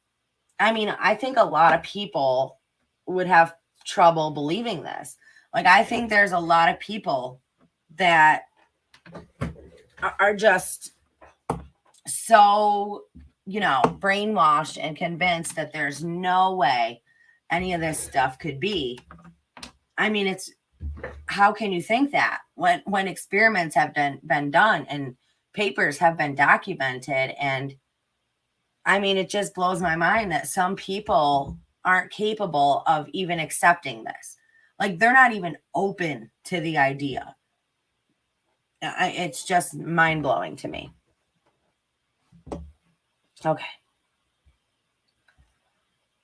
I mean, I think a lot of people would have trouble believing this. Like, I think there's a lot of people that are just so, brainwashed and convinced that there's no way any of this stuff could be. I mean, how can you think that when experiments have been done and papers have been documented? And I mean, it just blows my mind that some people aren't capable of even accepting this. Like, they're not even open to the idea. It's just mind-blowing to me. Okay.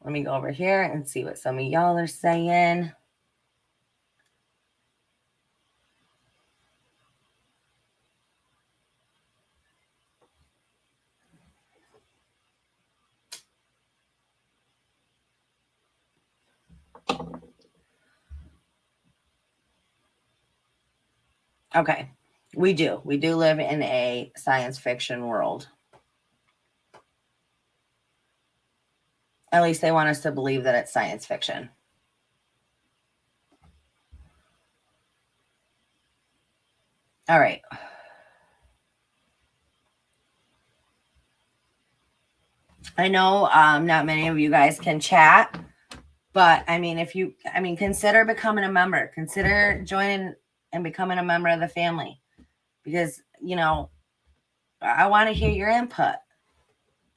Let me go over here and see what some of y'all are saying. Okay. We do live in a science fiction world. At least they want us to believe that it's science fiction. All right. I know not many of you guys can chat, but I mean, consider becoming a member. Consider joining and becoming a member of the family, because, I want to hear your input.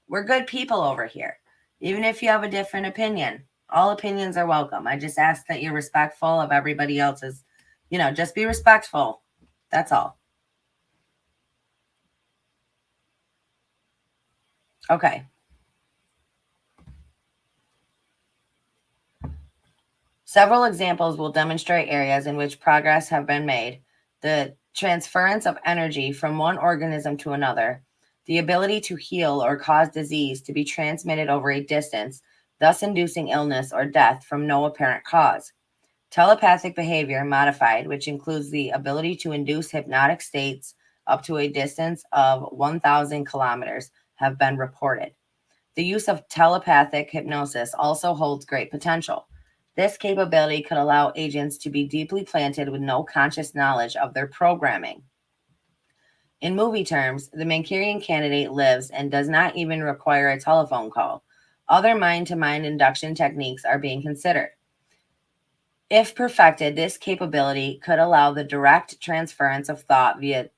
We're good people over here. Even if you have a different opinion, all opinions are welcome. I just ask that you're respectful of everybody else's, just be respectful. That's all. Okay. Several examples will demonstrate areas in which progress have been made. The transference of energy from one organism to another, the ability to heal or cause disease to be transmitted over a distance, thus inducing illness or death from no apparent cause. Telepathic behavior modified, which includes the ability to induce hypnotic states up to a distance of 1,000 kilometers, have been reported. The use of telepathic hypnosis also holds great potential. This capability could allow agents to be deeply planted with no conscious knowledge of their programming. In movie terms, the Manchurian Candidate lives and does not even require a telephone call. Other mind-to-mind induction techniques are being considered. If perfected, this capability could allow the direct transference of thought via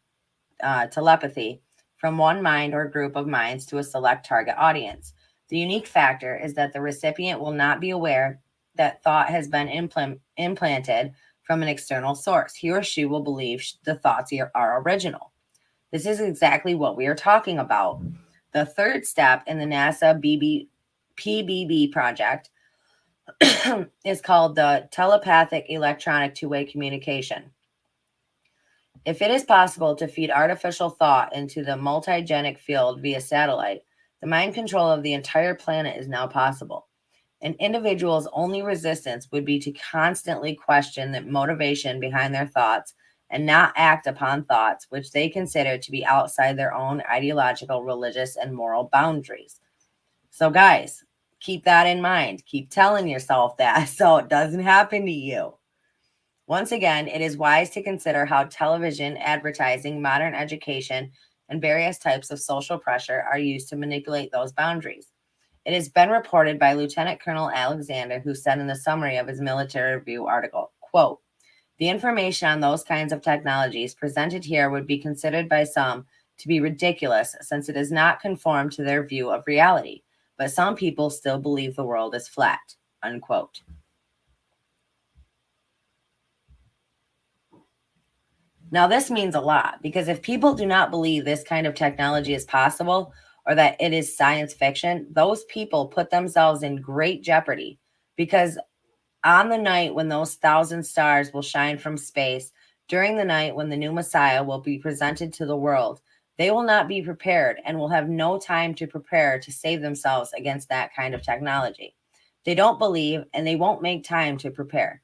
telepathy from one mind or group of minds to a select target audience. The unique factor is that the recipient will not be aware that thought has been implanted from an external source. He or she will believe the thoughts are original. This is exactly what we are talking about. The third step in the NASA PBB project is called the telepathic electronic two-way communication. If it is possible to feed artificial thought into the multigenic field via satellite, the mind control of the entire planet is now possible. An individual's only resistance would be to constantly question the motivation behind their thoughts and not act upon thoughts which they consider to be outside their own ideological, religious, and moral boundaries. So, guys, keep that in mind. Keep telling yourself that so it doesn't happen to you. Once again, it is wise to consider how television, advertising, modern education, and various types of social pressure are used to manipulate those boundaries. It has been reported by Lieutenant Colonel Alexander, who said in the summary of his military review article, quote, "The information on those kinds of technologies presented here would be considered by some to be ridiculous since it does not conform to their view of reality, but some people still believe the world is flat," unquote. Now, this means a lot, because if people do not believe this kind of technology is possible or that it is science fiction, those people put themselves in great jeopardy, because On the night when those 1,000 stars will shine from space, during the night when the new Messiah will be presented to the world, they will not be prepared and will have no time to prepare to save themselves against that kind of technology. They don't believe and they won't make time to prepare.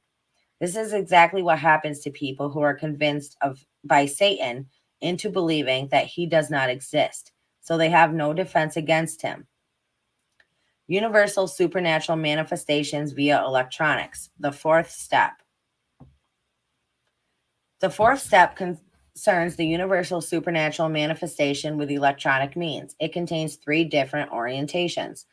This is exactly what happens to people who are convinced of by Satan into believing that he does not exist. So they have no defense against him. Universal supernatural manifestations via electronics. The fourth step. The fourth step concerns the universal supernatural manifestation with electronic means. It contains three different orientations.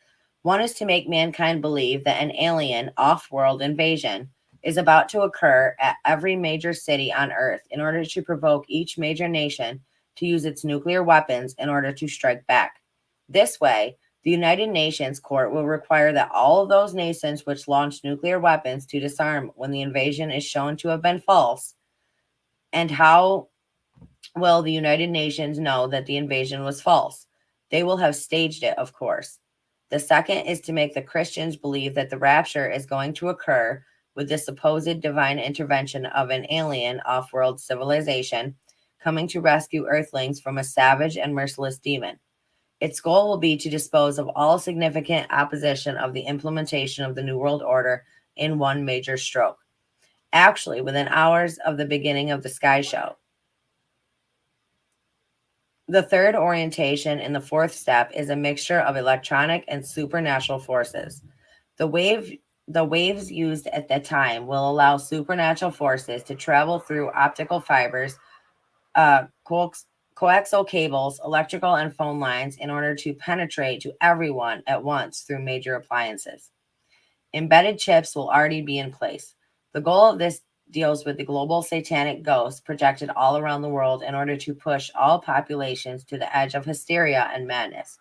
One is to make mankind believe that an alien off-world invasion is about to occur at every major city on Earth in order to provoke each major nation to use its nuclear weapons in order to strike back. This way, the United Nations Court will require that all of those nations which launched nuclear weapons to disarm when the invasion is shown to have been false. And how will the United Nations know that the invasion was false? They will have staged it, of course. The second is to make the Christians believe that the rapture is going to occur with the supposed divine intervention of an alien off-world civilization coming to rescue Earthlings from a savage and merciless demon. Its goal will be to dispose of all significant opposition of the implementation of the New World Order in one major stroke. Actually, within hours of the beginning of the Sky Show. The third orientation in the fourth step is a mixture of electronic and supernatural forces. The waves used at that time will allow supernatural forces to travel through optical fibers, coaxial cables, electrical and phone lines in order to penetrate to everyone at once through major appliances. Embedded chips will already be in place. The goal of this deals with the global satanic ghosts projected all around the world in order to push all populations to the edge of hysteria and madness,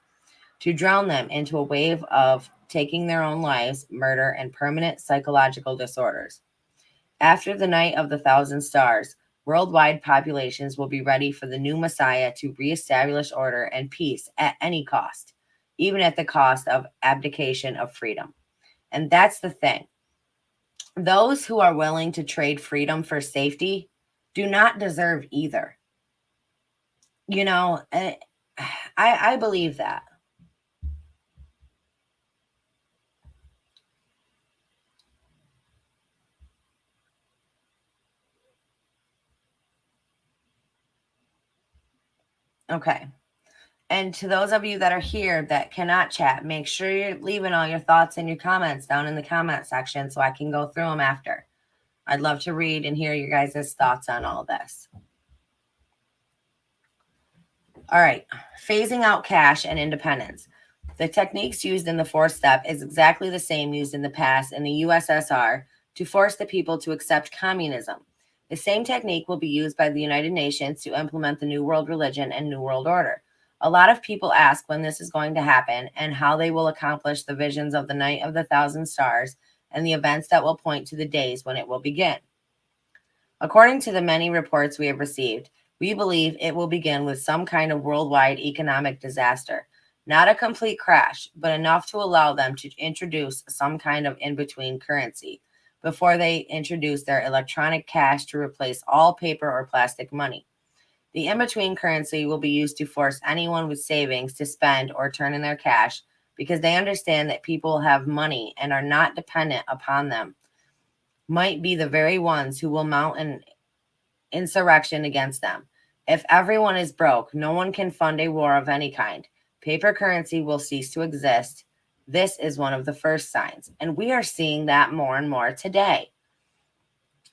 to drown them into a wave of taking their own lives, murder, and permanent psychological disorders. After the night of the 1,000 stars, worldwide populations will be ready for the new Messiah to reestablish order and peace at any cost, even at the cost of abdication of freedom. And that's the thing. Those who are willing to trade freedom for safety do not deserve either. You know, I believe that. Okay. And to those of you that are here that cannot chat, make sure you're leaving all your thoughts and your comments down in the comment section so I can go through them after. I'd love to read and hear your guys' thoughts on all this. All right. Phasing out cash and independence. The techniques used in the fourth step is exactly the same used in the past in the USSR to force the people to accept communism. The same technique will be used by the United Nations to implement the New World Religion and New World Order. A lot of people ask when this is going to happen and how they will accomplish the visions of the night of the 1,000 stars and the events that will point to the days when it will begin. According to the many reports we have received, we believe it will begin with some kind of worldwide economic disaster. Not a complete crash, but enough to allow them to introduce some kind of in-between currency before they introduce their electronic cash to replace all paper or plastic money. The in-between currency will be used to force anyone with savings to spend or turn in their cash because they understand that people have money and are not dependent upon them. Might be the very ones who will mount an insurrection against them. If everyone is broke, no one can fund a war of any kind. Paper currency will cease to exist. This is one of the first signs, and we are seeing that more and more today.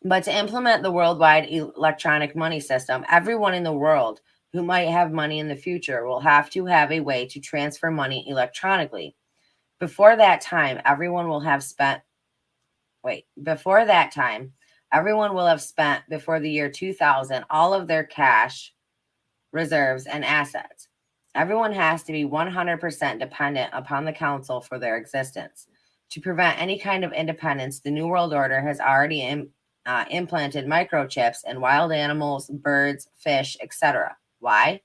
But to implement the worldwide electronic money system, everyone in the world who might have money in the future will have to have a way to transfer money electronically. Before that time, everyone will have spent before that time, everyone will have spent before the year 2000 all of their cash reserves and assets. Everyone has to be 100% dependent upon the council for their existence. To prevent any kind of independence, the New World Order has already implanted microchips in wild animals, birds, fish, etc. Why?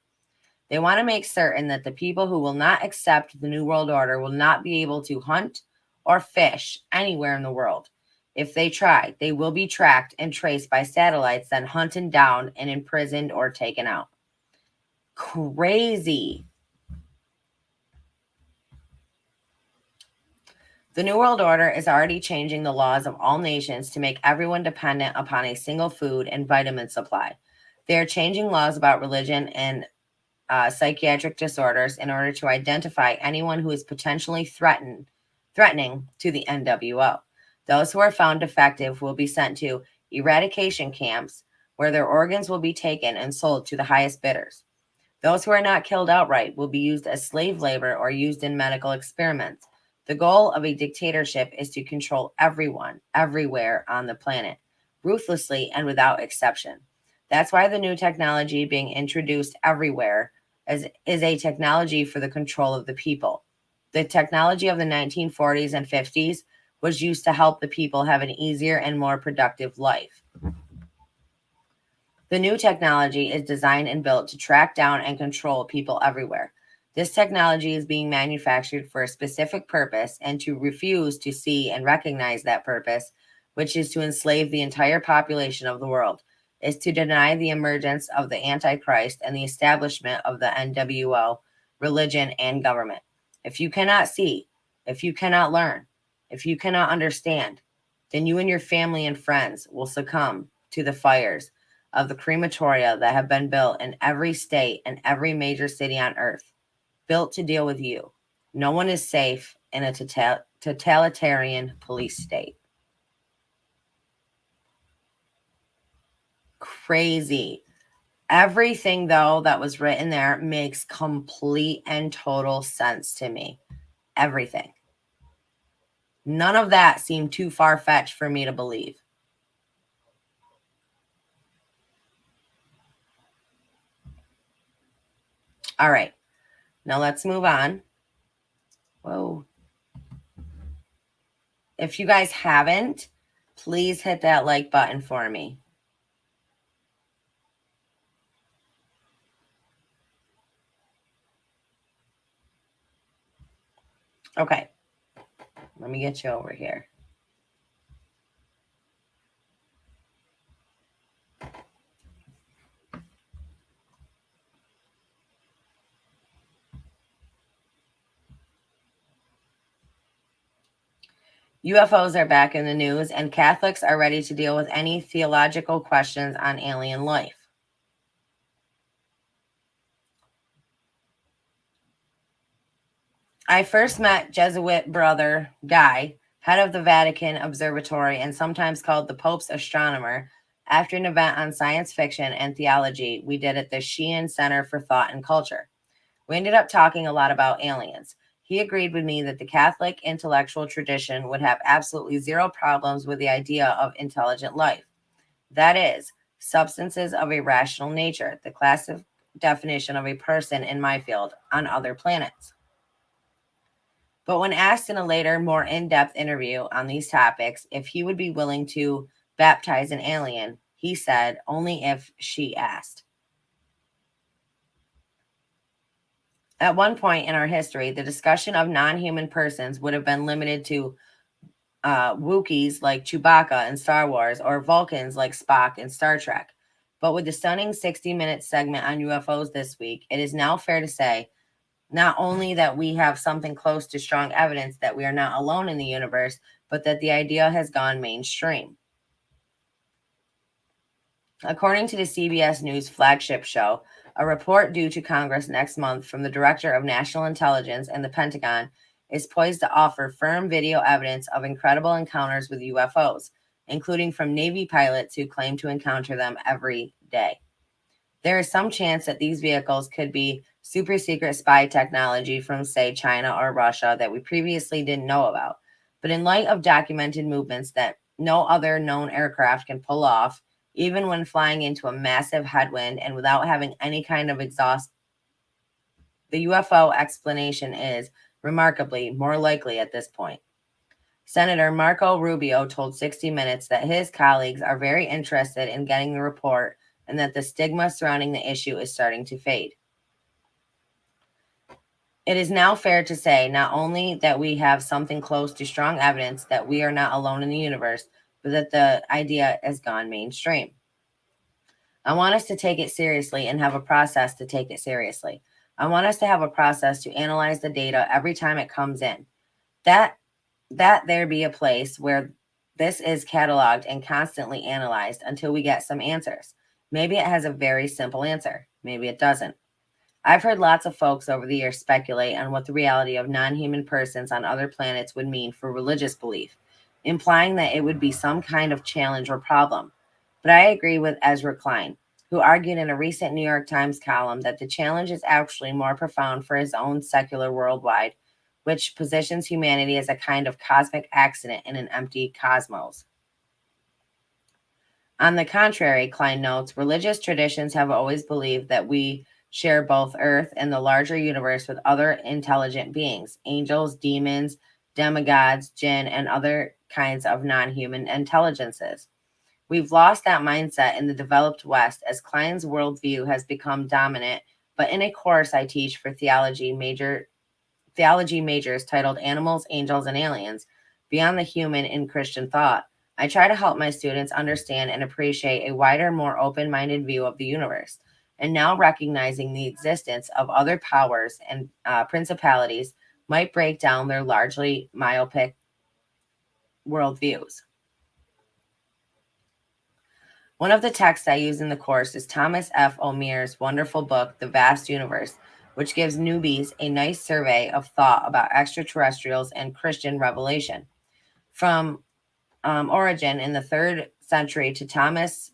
They want to make certain that the people who will not accept the New World Order will not be able to hunt or fish anywhere in the world. If they try, they will be tracked and traced by satellites, then hunted down and imprisoned or taken out. Crazy. The New World Order is already changing the laws of all nations to make everyone dependent upon a single food and vitamin supply. They are changing laws about religion and psychiatric disorders in order to identify anyone who is potentially threatening to the NWO. Those who are found defective will be sent to eradication camps where their organs will be taken and sold to the highest bidders. Those who are not killed outright will be used as slave labor or used in medical experiments. The goal of a dictatorship is to control everyone, everywhere on the planet, ruthlessly and without exception. That's why the new technology being introduced everywhere is a technology for the control of the people. The technology of the 1940s and 50s was used to help the people have an easier and more productive life. The new technology is designed and built to track down and control people everywhere. This technology is being manufactured for a specific purpose, and to refuse to see and recognize that purpose, which is to enslave the entire population of the world, is to deny the emergence of the Antichrist and the establishment of the NWO, religion, and government. If you cannot see, if you cannot learn, if you cannot understand, then you and your family and friends will succumb to the fires of the crematoria that have been built in every state and every major city on earth, built to deal with you. No one is safe in a totalitarian police state. Crazy. Everything, though, that was written there makes complete and total sense to me. Everything. None of that seemed too far-fetched for me to believe. All right. Now let's move on. Whoa. If you guys haven't, please hit that like button for me. Okay. Let me get you over here. UFOs are back in the news, and Catholics are ready to deal with any theological questions on alien life. I first met Jesuit brother Guy, head of the Vatican Observatory and sometimes called the Pope's astronomer, after an event on science fiction and theology we did at the Sheehan Center for Thought and Culture. We ended up talking a lot about aliens. He agreed with me that the Catholic intellectual tradition would have absolutely zero problems with the idea of intelligent life. That is, substances of a rational nature, the classic definition of a person in my field, on other planets. But when asked in a later, more in-depth interview on these topics if he would be willing to baptize an alien, he said only if she asked. At one point in our history, the discussion of non-human persons would have been limited to Wookiees like Chewbacca in Star Wars or Vulcans like Spock in Star Trek. But with the stunning 60-minute segment on UFOs this week, it is now fair to say not only that we have something close to strong evidence that we are not alone in the universe, but that the idea has gone mainstream. According to the CBS News flagship show, a report due to Congress next month from the Director of National Intelligence and the Pentagon is poised to offer firm video evidence of incredible encounters with UFOs, including from Navy pilots who claim to encounter them every day. There is some chance that these vehicles could be super secret spy technology from, say, China or Russia that we previously didn't know about. But in light of documented movements that no other known aircraft can pull off, even when flying into a massive headwind and without having any kind of exhaust, the UFO explanation is remarkably more likely at this point. Senator Marco Rubio told 60 Minutes that his colleagues are very interested in getting the report and that the stigma surrounding the issue is starting to fade. It is now fair to say not only that we have something close to strong evidence that we are not alone in the universe, but that the idea has gone mainstream. I want us to take it seriously and have a process to take it seriously. I want us to have a process to analyze the data every time it comes in. That there be a place where this is cataloged and constantly analyzed until we get some answers. Maybe it has a very simple answer. Maybe it doesn't. I've heard lots of folks over the years speculate on what the reality of non-human persons on other planets would mean for religious belief, implying that it would be some kind of challenge or problem. But I agree with Ezra Klein, who argued in a recent New York Times column that the challenge is actually more profound for his own secular worldwide, which positions humanity as a kind of cosmic accident in an empty cosmos. On the contrary, Klein notes, religious traditions have always believed that we share both Earth and the larger universe with other intelligent beings, angels, demons, demigods, jinn, and other kinds of non-human intelligences. We've lost that mindset in the developed West as Klein's worldview has become dominant, but in a course I teach for theology majors titled Animals, Angels, and Aliens, Beyond the Human in Christian Thought, I try to help my students understand and appreciate a wider, more open-minded view of the universe, and now recognizing the existence of other powers and principalities might break down their largely myopic worldviews. One of the texts I use in the course is Thomas F. O'Meara's wonderful book, The Vast Universe, which gives newbies a nice survey of thought about extraterrestrials and Christian revelation. From Origen in the 3rd century to Thomas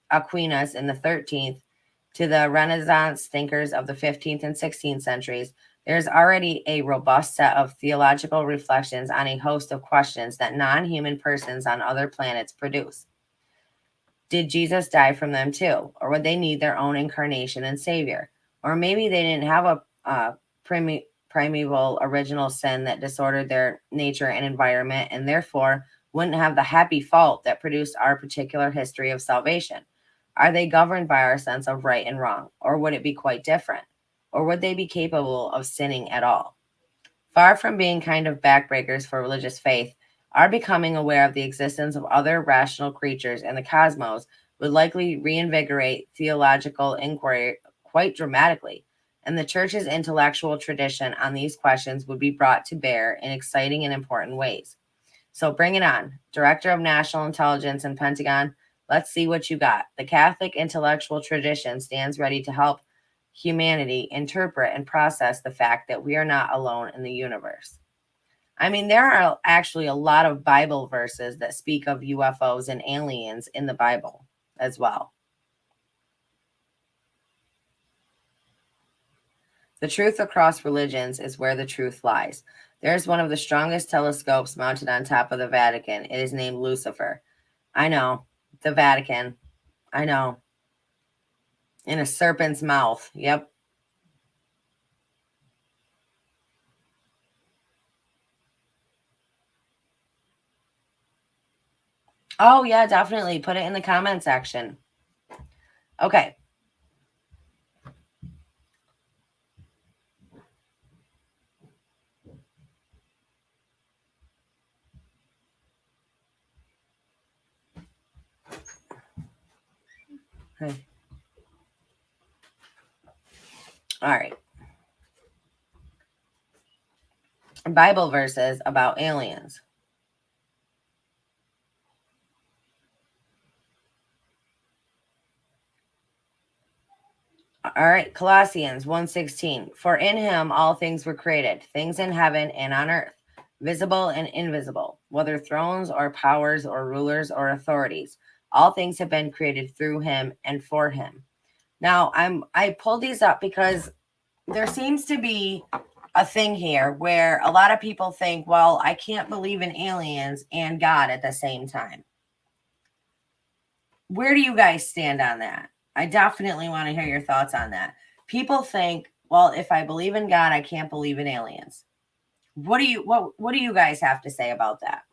Aquinas in the 13th to the Renaissance thinkers of the 15th and 16th centuries, there's already a robust set of theological reflections on a host of questions that non-human persons on other planets produce. Did Jesus die from them too? Or would they need their own incarnation and savior? Or maybe they didn't have a primeval original sin that disordered their nature and environment and therefore wouldn't have the happy fault that produced our particular history of salvation. Are they governed by our sense of right and wrong? Or would it be quite different? Or would they be capable of sinning at all? Far from being kind of backbreakers for religious faith, our becoming aware of the existence of other rational creatures in the cosmos would likely reinvigorate theological inquiry quite dramatically, and the church's intellectual tradition on these questions would be brought to bear in exciting and important ways. So bring it on. Director of National Intelligence and Pentagon, let's see what you got. The Catholic intellectual tradition stands ready to help humanity interpret and process the fact that we are not alone in the universe. I mean, there are actually a lot of Bible verses that speak of UFOs and aliens in the Bible as well. The truth across religions is where the truth lies. There's one of the strongest telescopes mounted on top of the Vatican. It is named Lucifer. I know. The Vatican. I know. In a serpent's mouth. Yep. Oh, yeah, definitely. Put it in the comment section. Okay. Okay. All right. Bible verses about aliens. All right, Colossians 1:16. For in him all things were created, things in heaven and on earth, visible and invisible, whether thrones or powers or rulers or authorities. All things have been created through him and for him. Now, I pulled these up because there seems to be a thing here where a lot of people think, well, I can't believe in aliens and God at the same time. Where do you guys stand on that? I definitely want to hear your thoughts on that. People think, well, if I believe in God, I can't believe in aliens. What do you guys have to say about that?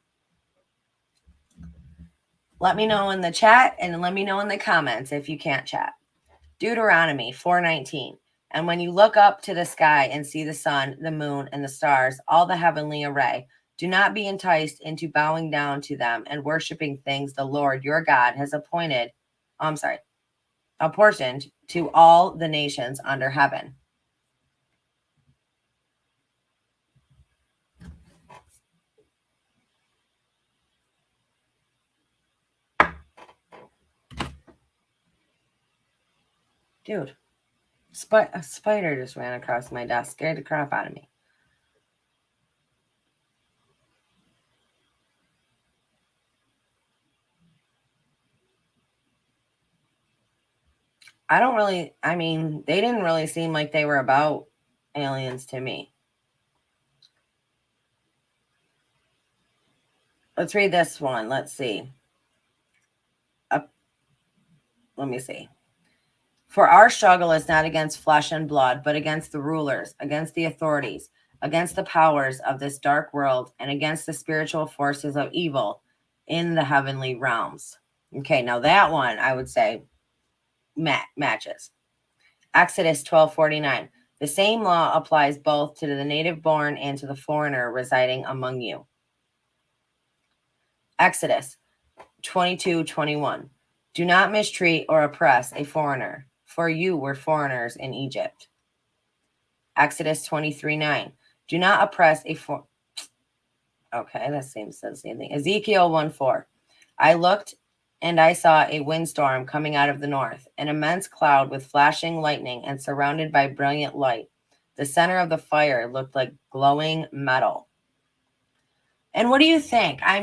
Let me know in the chat and let me know in the comments if you can't chat. Deuteronomy 4:19. And when you look up to the sky and see the sun, the moon, and the stars, all the heavenly array, Do not be enticed into bowing down to them and worshiping things the Lord your God has apportioned to all the nations under heaven. Dude, a spider just ran across my desk, scared the crap out of me. They didn't really seem like they were about aliens to me. Let's read this one. Let's see. Let me see. For our struggle is not against flesh and blood, but against the rulers, against the authorities, against the powers of this dark world, and against the spiritual forces of evil in the heavenly realms. Okay, now that one I would say matches. Exodus 12:49. The same law applies both to the native born and to the foreigner residing among you. Exodus 22:21. Do not mistreat or oppress a foreigner, for you were foreigners in Egypt. Exodus 23:9. Do not oppress a Okay, that seems the same thing. Ezekiel 1:4. I looked and I saw a windstorm coming out of the north, an immense cloud with flashing lightning and surrounded by brilliant light. The center of the fire looked like glowing metal. And what do you think? I'm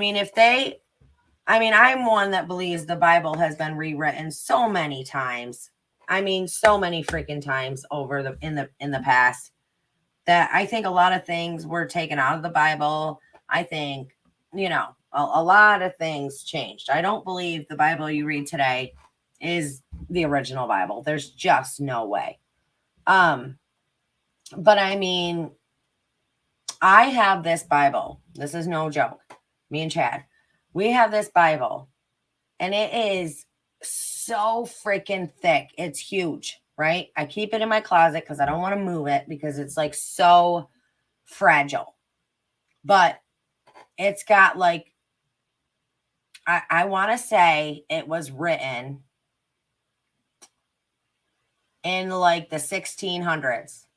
one that believes the Bible has been rewritten so many times. So many freaking times over in the past that I think a lot of things were taken out of the Bible. I think, a lot of things changed. I don't believe the Bible you read today is the original Bible. There's just no way. But I have this Bible. This is no joke. Me and Chad, we have this Bible, and it is so freaking thick. It's huge, right? I keep it in my closet because I don't want to move it because it's like so fragile. But it's got like, I want to say it was written in like the 1600s.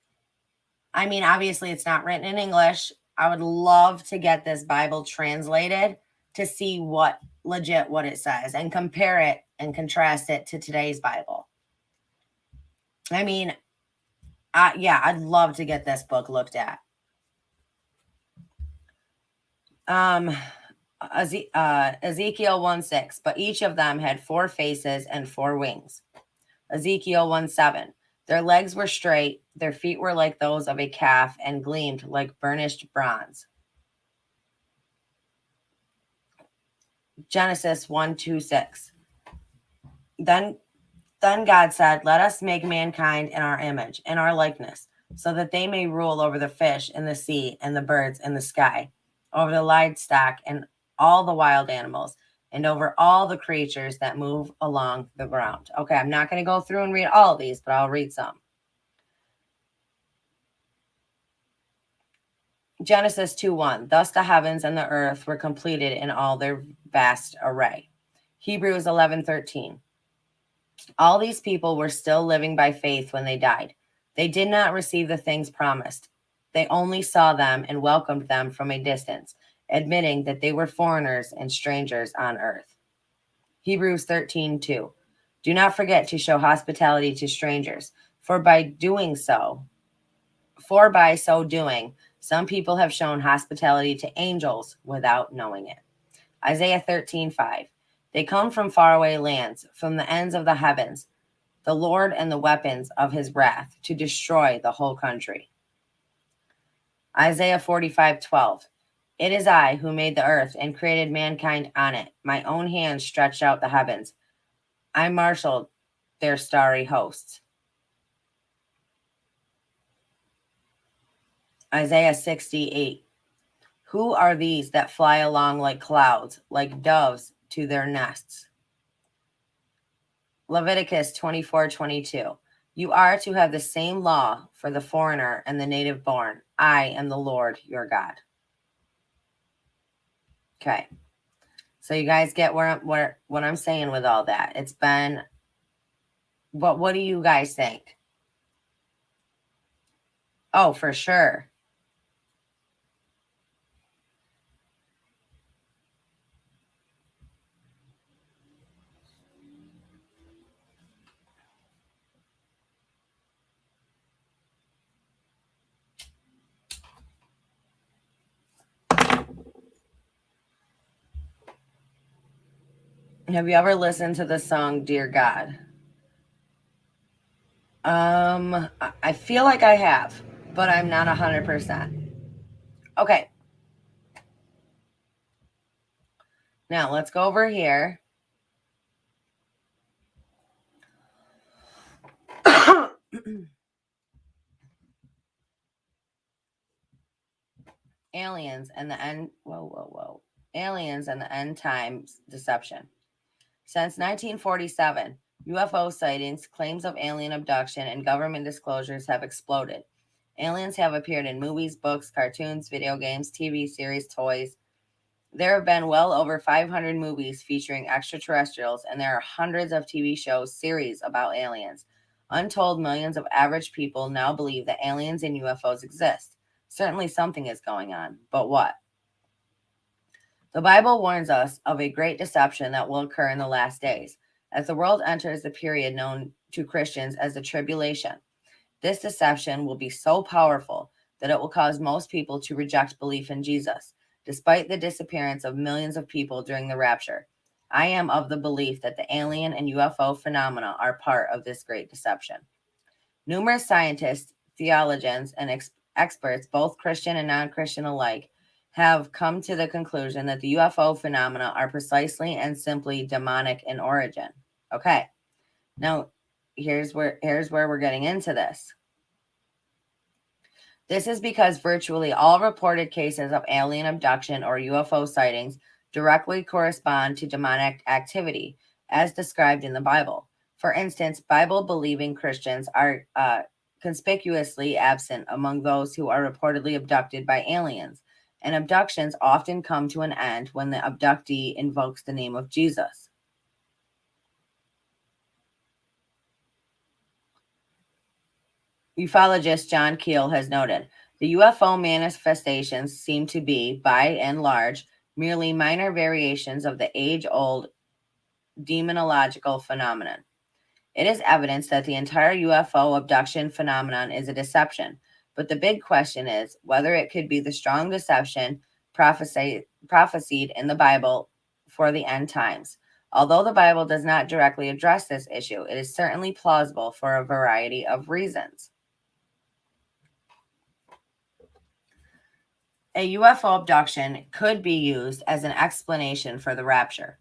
Obviously it's not written in English. I would love to get this Bible translated to see what it says and compare it and contrast it to today's Bible. I'd love to get this book looked at. Ezekiel 1:6, but each of them had 4 faces and 4 wings. Ezekiel 1:7, their legs were straight, their feet were like those of a calf and gleamed like burnished bronze. Genesis 1:2-6. Then God said, let us make mankind in our image, in our likeness, so that they may rule over the fish in the sea and the birds in the sky, over the livestock and all the wild animals, and over all the creatures that move along the ground. Okay, I'm not going to go through and read all of these, but I'll read some. Genesis 2:1. Thus the heavens and the earth were completed in all their vast array. Hebrews 11:13. All these people were still living by faith when they died. They did not receive the things promised. They only saw them and welcomed them from a distance, admitting that they were foreigners and strangers on earth. Hebrews 13:2. Do not forget to show hospitality to strangers, for by so doing, some people have shown hospitality to angels without knowing it. Isaiah 13:5. They come from faraway lands, from the ends of the heavens, the Lord and the weapons of his wrath, to destroy the whole country. Isaiah 45:12. It is I who made the earth and created mankind on it. My own hand stretched out the heavens. I marshaled their starry hosts. Isaiah 68. Who are these that fly along like clouds, like doves to their nests? Leviticus 24:22. You are to have the same law for the foreigner and the native born. I am the Lord your God. Okay. So you guys get what I'm saying with all that. It's been, what do you guys think? Oh, for sure. Have you ever listened to the song Dear God? I feel like I have, but I'm not 100%. Okay. Now let's go over here. Aliens and the end. Whoa. Aliens and the end times deception. Since 1947, UFO sightings, claims of alien abduction, and government disclosures have exploded. Aliens have appeared in movies, books, cartoons, video games, TV series, toys. There have been well over 500 movies featuring extraterrestrials, and there are hundreds of TV shows, series about aliens. Untold millions of average people now believe that aliens and UFOs exist. Certainly something is going on, but what? The Bible warns us of a great deception that will occur in the last days, as the world enters the period known to Christians as the tribulation. This deception will be so powerful that it will cause most people to reject belief in Jesus, despite the disappearance of millions of people during the rapture. I am of the belief that the alien and UFO phenomena are part of this great deception. Numerous scientists, theologians, and experts, both Christian and non-Christian alike, have come to the conclusion that the UFO phenomena are precisely and simply demonic in origin. Okay. Now, here's where we're getting into this. This is because virtually all reported cases of alien abduction or UFO sightings directly correspond to demonic activity, as described in the Bible. For instance, Bible-believing Christians are conspicuously absent among those who are reportedly abducted by aliens, and abductions often come to an end when the abductee invokes the name of Jesus. Ufologist John Keel has noted, the UFO manifestations seem to be, by and large, merely minor variations of the age-old demonological phenomenon. It is evidence that the entire UFO abduction phenomenon is a deception, but the big question is whether it could be the strong deception prophesied in the Bible for the end times. Although the Bible does not directly address this issue, it is certainly plausible for a variety of reasons. A UFO abduction could be used as an explanation for the rapture.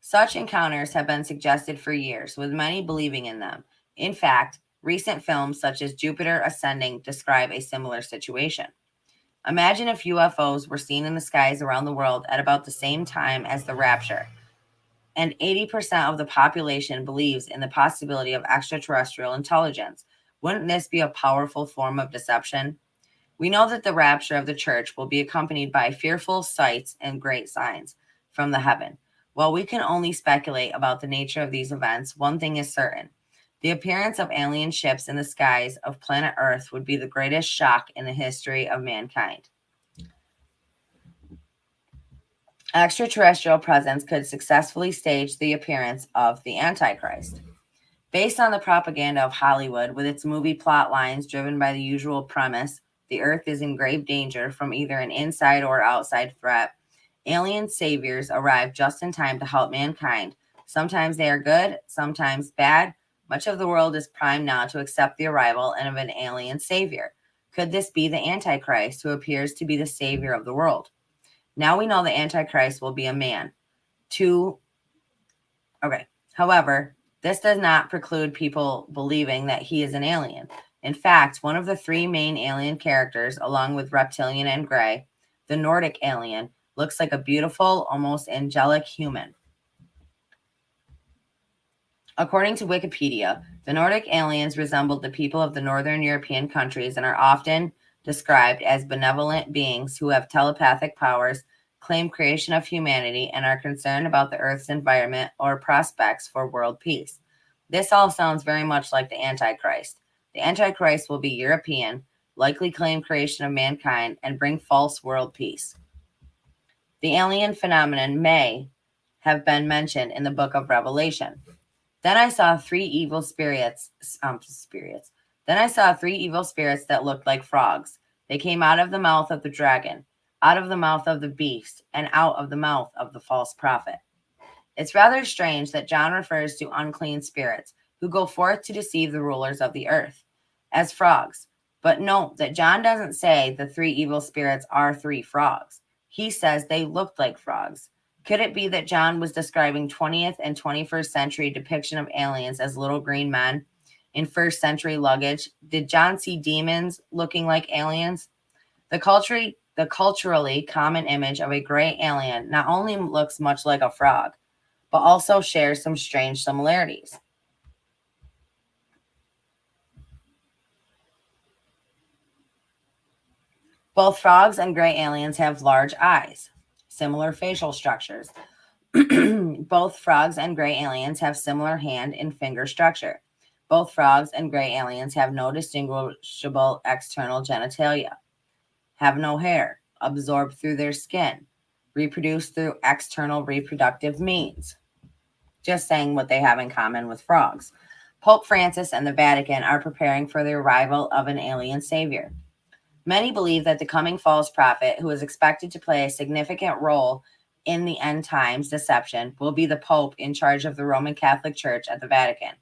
Such encounters have been suggested for years, with many believing in them. In fact, recent films such as Jupiter Ascending describe a similar situation. Imagine if UFOs were seen in the skies around the world at about the same time as the rapture, and 80% of the population believes in the possibility of extraterrestrial intelligence. Wouldn't this be a powerful form of deception? We know that the rapture of the church will be accompanied by fearful sights and great signs from the heaven. While we can only speculate about the nature of these events, one thing is certain. The appearance of alien ships in the skies of planet Earth would be the greatest shock in the history of mankind. Extraterrestrial presence could successfully stage the appearance of the Antichrist. Based on the propaganda of Hollywood, with its movie plot lines driven by the usual premise, the Earth is in grave danger from either an inside or outside threat, alien saviors arrive just in time to help mankind. Sometimes they are good, sometimes bad. Much of the world is primed now to accept the arrival of an alien savior. Could this be the Antichrist, who appears to be the savior of the world? Now we know the Antichrist will be a man. However, this does not preclude people believing that he is an alien. In fact, one of the three main alien characters, along with reptilian and gray, the Nordic alien, looks like a beautiful, almost angelic human. According to Wikipedia, the Nordic aliens resembled the people of the northern European countries and are often described as benevolent beings who have telepathic powers, claim creation of humanity, and are concerned about the Earth's environment or prospects for world peace. This all sounds very much like the Antichrist. The Antichrist will be European, likely claim creation of mankind, and bring false world peace. The alien phenomenon may have been mentioned in the book of Revelation. Then I saw three evil spirits. Then I saw three evil spirits that looked like frogs. They came out of the mouth of the dragon, out of the mouth of the beast, and out of the mouth of the false prophet. It's rather strange that John refers to unclean spirits who go forth to deceive the rulers of the earth as frogs. But note that John doesn't say the three evil spirits are three frogs. He says they looked like frogs. Could it be that John was describing 20th and 21st century depiction of aliens as little green men in first century luggage? Did John see demons looking like aliens? The culturally common image of a gray alien not only looks much like a frog, but also shares some strange similarities. Both frogs and gray aliens have large eyes, similar facial structures. Both frogs and gray aliens have similar hand and finger structure. Both frogs and gray aliens have no distinguishable external genitalia, have no hair, absorb through their skin, reproduce through external reproductive means. Just saying what they have in common with frogs. Pope Francis and the Vatican are preparing for the arrival of an alien savior. Many believe that the coming false prophet, who is expected to play a significant role in the end times deception, will be the Pope in charge of the Roman Catholic Church at the Vatican.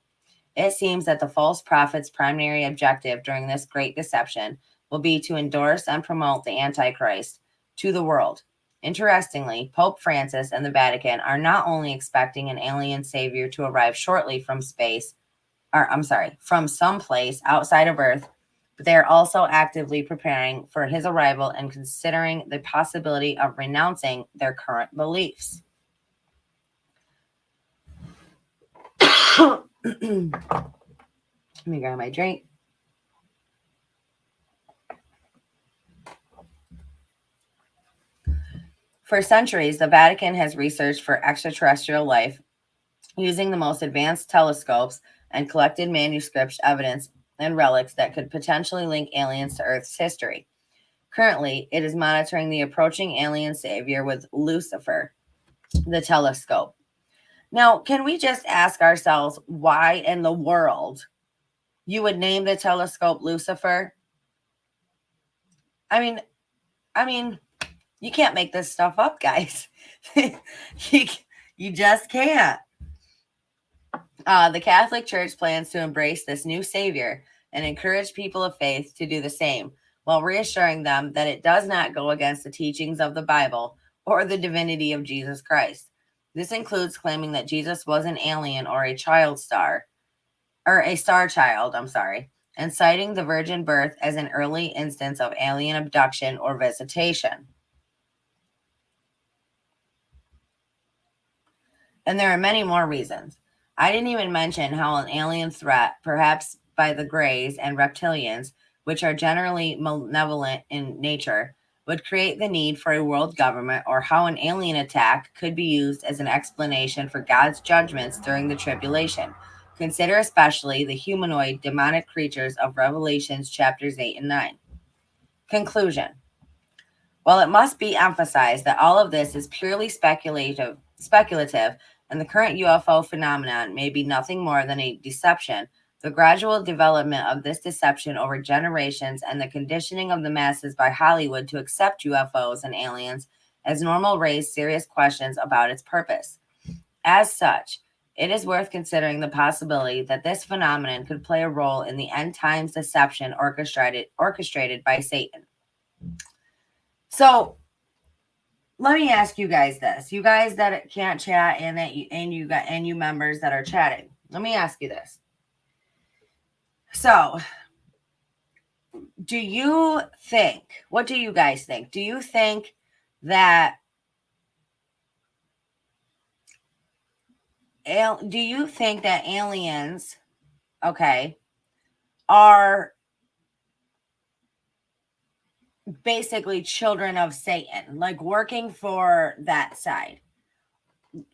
It seems that the false prophet's primary objective during this great deception will be to endorse and promote the Antichrist to the world. Interestingly, Pope Francis and the Vatican are not only expecting an alien savior to arrive shortly from from someplace outside of Earth, but they are also actively preparing for his arrival and considering the possibility of renouncing their current beliefs. Let me grab my drink. For centuries, the Vatican has researched for extraterrestrial life using the most advanced telescopes and collected manuscript evidence and relics that could potentially link aliens to Earth's history. Currently, it is monitoring the approaching alien savior with Lucifer, the telescope. Now, can we just ask ourselves why in the world you would name the telescope Lucifer? I mean, you can't make this stuff up, guys. you just can't. The Catholic Church plans to embrace this new savior and encourage people of faith to do the same, while reassuring them that it does not go against the teachings of the Bible or the divinity of Jesus Christ. This includes claiming that Jesus was an alien or a star child, and citing the virgin birth as an early instance of alien abduction or visitation. And there are many more reasons. I didn't even mention how an alien threat, perhaps by the Greys and reptilians, which are generally malevolent in nature, would create the need for a world government, or how an alien attack could be used as an explanation for God's judgments during the tribulation. Consider especially the humanoid demonic creatures of Revelations chapters 8 and 9. Conclusion. While it must be emphasized that all of this is purely speculative, and the current UFO phenomenon may be nothing more than a deception, the gradual development of this deception over generations and the conditioning of the masses by Hollywood to accept UFOs and aliens as normal raise serious questions about its purpose. As such, it is worth considering the possibility that this phenomenon could play a role in the end times deception orchestrated by Satan. So, let me ask you guys this. You guys that can't chat and you members that are chatting. Let me ask you this. So, what do you guys think? Do you think that aliens, okay, are basically children of Satan, like working for that side?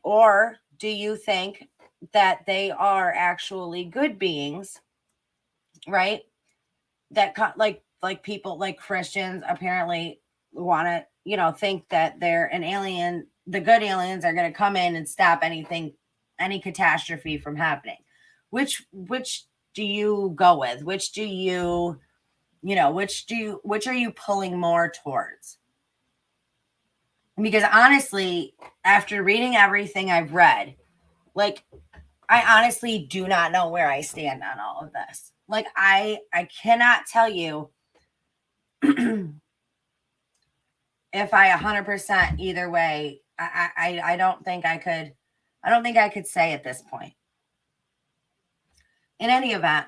Or do you think that they are actually good beings, right? That like people like Christians apparently want to, think that they're an alien, the good aliens are going to come in and stop anything, any catastrophe from happening. Which do you go with? Which do you, which are you pulling more towards? Because honestly, after reading everything I've read, like, I honestly do not know where I stand on all of this. Like, I cannot tell you if I 100% either way. I don't think I could. I don't think I could say at this point. In any event,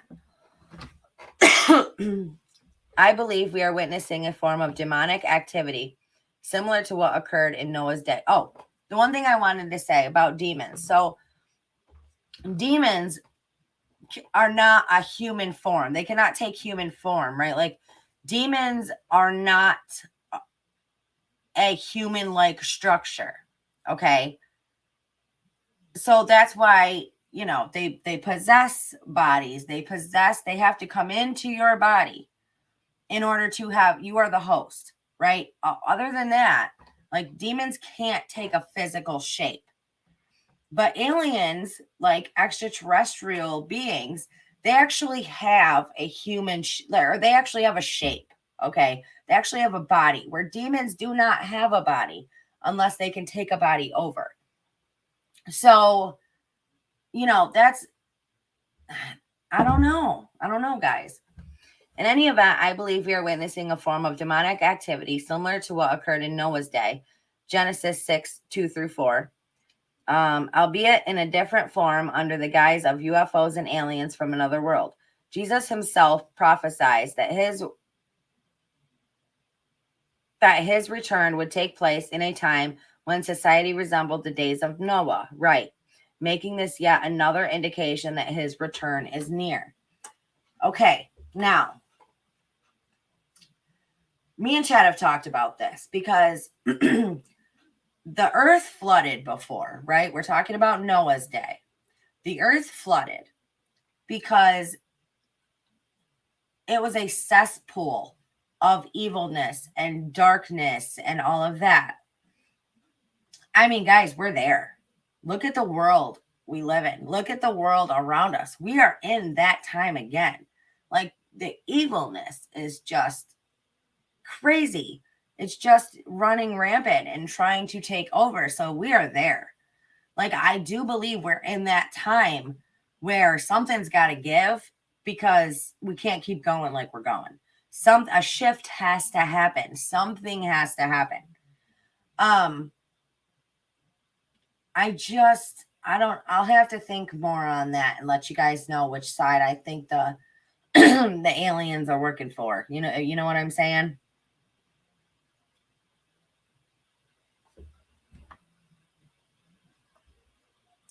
I believe we are witnessing a form of demonic activity similar to what occurred in Noah's day. Oh, the one thing I wanted to say about demons. So, demons are not a human form. They cannot take human form, right? Like, demons are not a human like structure. Okay. So that's why, they possess bodies. They have to come into your body in order to have, you are the host, right? Other than that, like, demons can't take a physical shape. But aliens, like extraterrestrial beings, they actually have a human, or they actually have a shape. Okay. They actually have a body, where demons do not have a body unless they can take a body over. So, that's, I don't know. I don't know, guys. In any event, I believe we are witnessing a form of demonic activity similar to what occurred in Noah's day, Genesis 6:2-4. Albeit in a different form under the guise of UFOs and aliens from another world. Jesus himself prophesies that his return would take place in a time when society resembled the days of Noah, right? Making this yet another indication that his return is near. Okay, now, me and Chad have talked about this because the earth flooded before, right? We're talking about Noah's day. The earth flooded because it was a cesspool of evilness and darkness and all of that. I mean, guys, we're there. Look at the world we live in. Look at the world around us. We are in that time again. Like, the evilness is just crazy. It's just running rampant and trying to take over. So we are there. Like, I do believe we're in that time where something's got to give, because we can't keep going like we're going. A shift has to happen. Something has to happen. I'll have to think more on that and let you guys know which side I think the the aliens are working for. You know what I'm saying?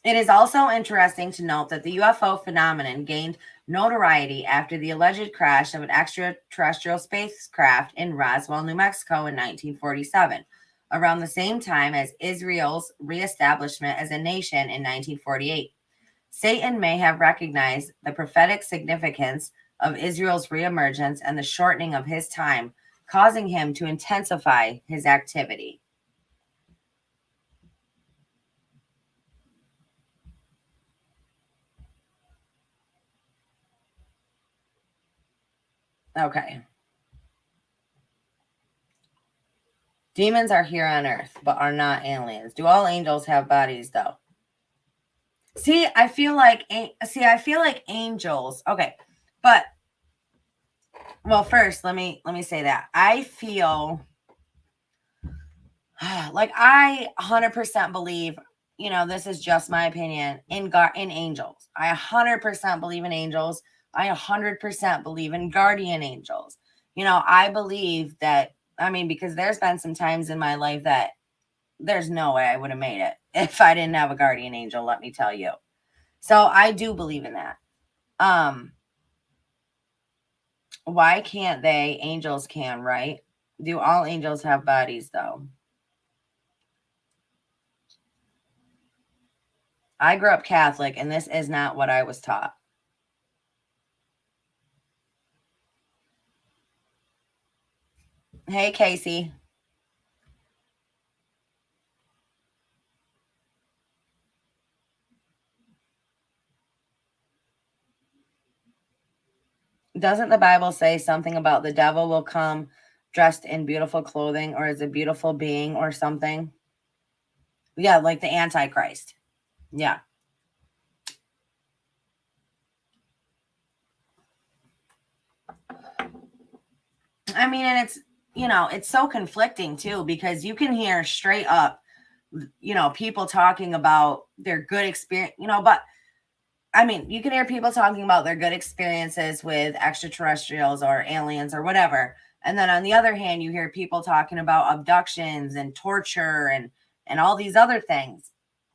It is also interesting to note that the UFO phenomenon gained notoriety after the alleged crash of an extraterrestrial spacecraft in Roswell, New Mexico in 1947, around the same time as Israel's reestablishment as a nation in 1948. Satan may have recognized the prophetic significance of Israel's reemergence and the shortening of his time, causing him to intensify his activity. Okay. Demons are here on Earth, but are not aliens. Do all angels have bodies, though? See, I feel like angels. Okay, but well, first let me say that I feel like I 100% believe. This is just my opinion in angels. I 100% believe in angels. I 100% believe in guardian angels. I believe that. I mean, because there's been some times in my life that there's no way I would have made it if I didn't have a guardian angel, let me tell you. So I do believe in that. Why can't they? Angels can, right? Do all angels have bodies, though? I grew up Catholic, and this is not what I was taught. Hey, Casey. Doesn't the Bible say something about the devil will come dressed in beautiful clothing or as a beautiful being or something? Yeah, like the Antichrist. Yeah. I mean, and it's, it's so conflicting too, because you can hear straight up, people talking about their good experience, but I mean, you can hear people talking about their good experiences with extraterrestrials or aliens or whatever. And then on the other hand, you hear people talking about abductions and torture and all these other things.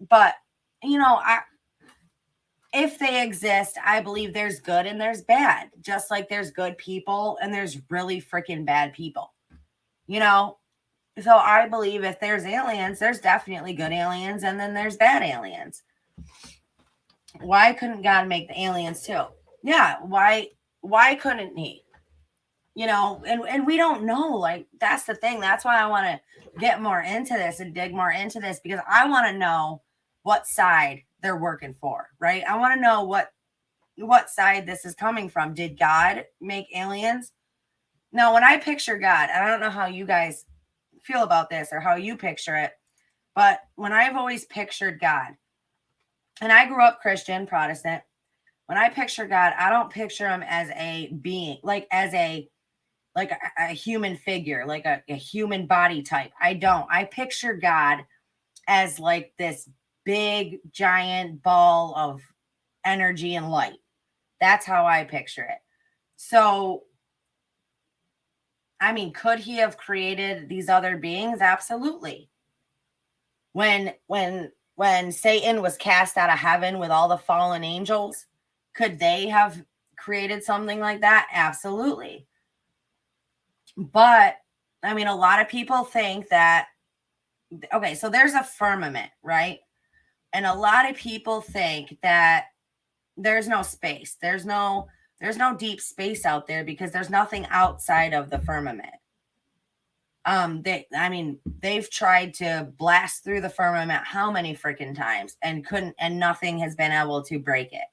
But, if they exist, I believe there's good and there's bad, just like there's good people and there's really freaking bad people, you know? So I believe if there's aliens, there's definitely good aliens and then there's bad aliens. Why couldn't God make the aliens too? Yeah, why couldn't he? And we don't know. Like, that's the thing. That's why I want to get more into this and dig more into this, because I want to know what side they're working for, right? I want to know what side this is coming from. Did God make aliens? No, when I picture God, I don't know how you guys feel about this or how you picture it, but when I've always pictured God, and I grew up Christian, Protestant, when I picture God, I don't picture him as a being, like as a human figure, like a human body type. I don't. I picture God as like this big giant ball of energy and light. That's how I picture it. So, I mean, could he have created these other beings? Absolutely. When Satan was cast out of heaven with all the fallen angels, could they have created something like that? Absolutely. But I mean, a lot of people think that, okay, so there's a firmament, right? And a lot of people think that there's no space. There's no deep space out there because there's nothing outside of the firmament. They've tried to blast through the firmament how many freaking times and couldn't, and nothing has been able to break it.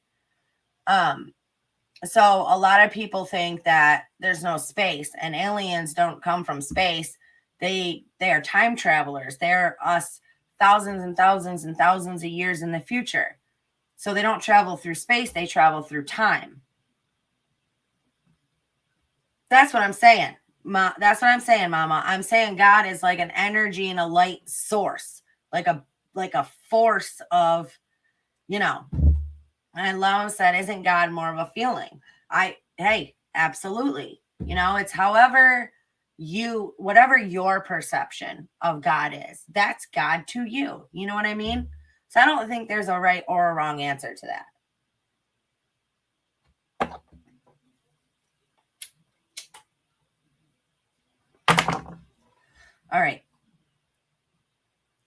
So a lot of people think that there's no space, and aliens don't come from space. They are time travelers. They're us thousands and thousands and thousands of years in the future. So they don't travel through space, they travel through time. That's what I'm saying. That's what I'm saying, Mama. I'm saying God is like an energy and a light source, like a force of, you know. And Love said, "Isn't God more of a feeling?" Hey, absolutely. It's whatever your perception of God is, that's God to you. You know what I mean? So I don't think there's a right or a wrong answer to that. All right.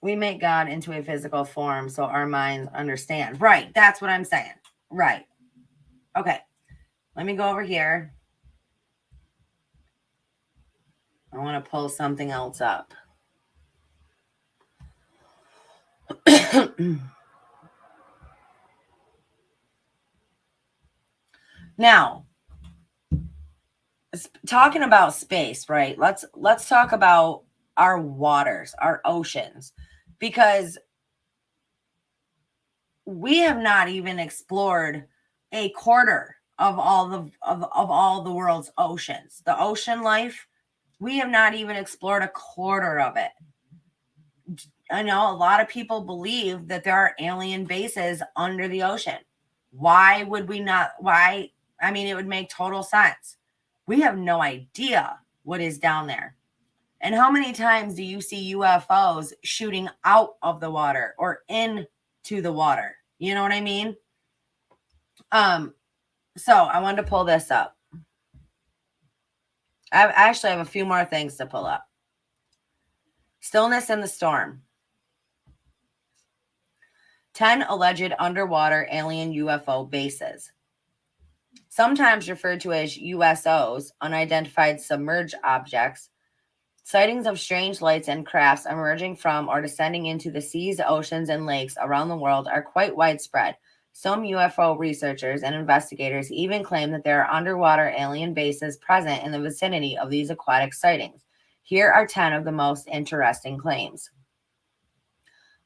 We make God into a physical form so our minds understand. Right. That's what I'm saying. Right. Okay. Let me go over here. I want to pull something else up. Now, talking about space, right? Let's talk about our waters, our oceans, because we have not even explored a quarter of all the world's oceans. The ocean life, we have not even explored a quarter of it. I know a lot of people believe that there are alien bases under the ocean. Why would we not? Why? I mean, it would make total sense. We have no idea what is down there. And how many times do you see UFOs shooting out of the water or into the water? You know what I mean? So I wanted to pull this up. I actually have a few more things to pull up. Stillness in the storm. 10 alleged underwater alien UFO bases. Sometimes referred to as USOs, unidentified submerged objects, sightings of strange lights and crafts emerging from or descending into the seas, oceans, and lakes around the world are quite widespread. Some UFO researchers and investigators even claim that there are underwater alien bases present in the vicinity of these aquatic sightings. Here are 10 of the most interesting claims.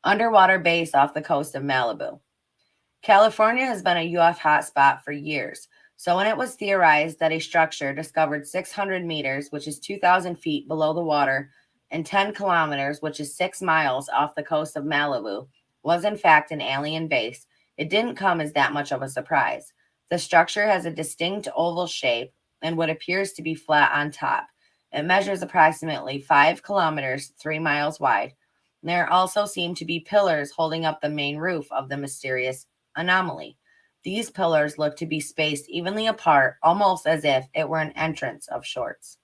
Underwater base off the coast of Malibu. California has been a UF hotspot for years. So when it was theorized that a structure discovered 600 meters, which is 2,000 feet below the water, and 10 kilometers, which is 6 miles off the coast of Malibu, was in fact an alien base, it didn't come as that much of a surprise. The structure has a distinct oval shape and what appears to be flat on top. It measures approximately 5 kilometers, 3 miles wide. There also seem to be pillars holding up the main roof of the mysterious anomaly. These pillars look to be spaced evenly apart, almost as if it were an entrance of sorts.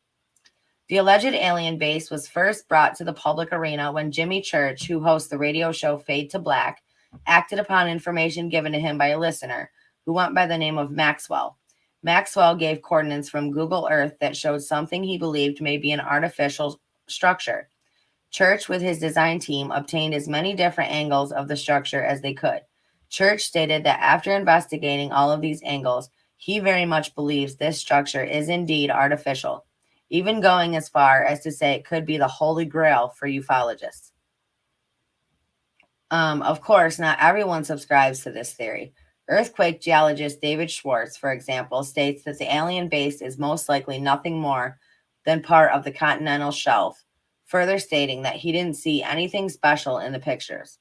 The alleged alien base was first brought to the public arena when Jimmy Church, who hosts the radio show Fade to Black, acted upon information given to him by a listener who went by the name of Maxwell. Maxwell gave coordinates from Google Earth that showed something he believed may be an artificial structure. Church, with his design team, obtained as many different angles of the structure as they could. Church stated that after investigating all of these angles, he very much believes this structure is indeed artificial, even going as far as to say it could be the holy grail for ufologists. Of course, not everyone subscribes to this theory. Earthquake geologist David Schwartz, for example, states that the alien base is most likely nothing more than part of the continental shelf, further stating that he didn't see anything special in the pictures.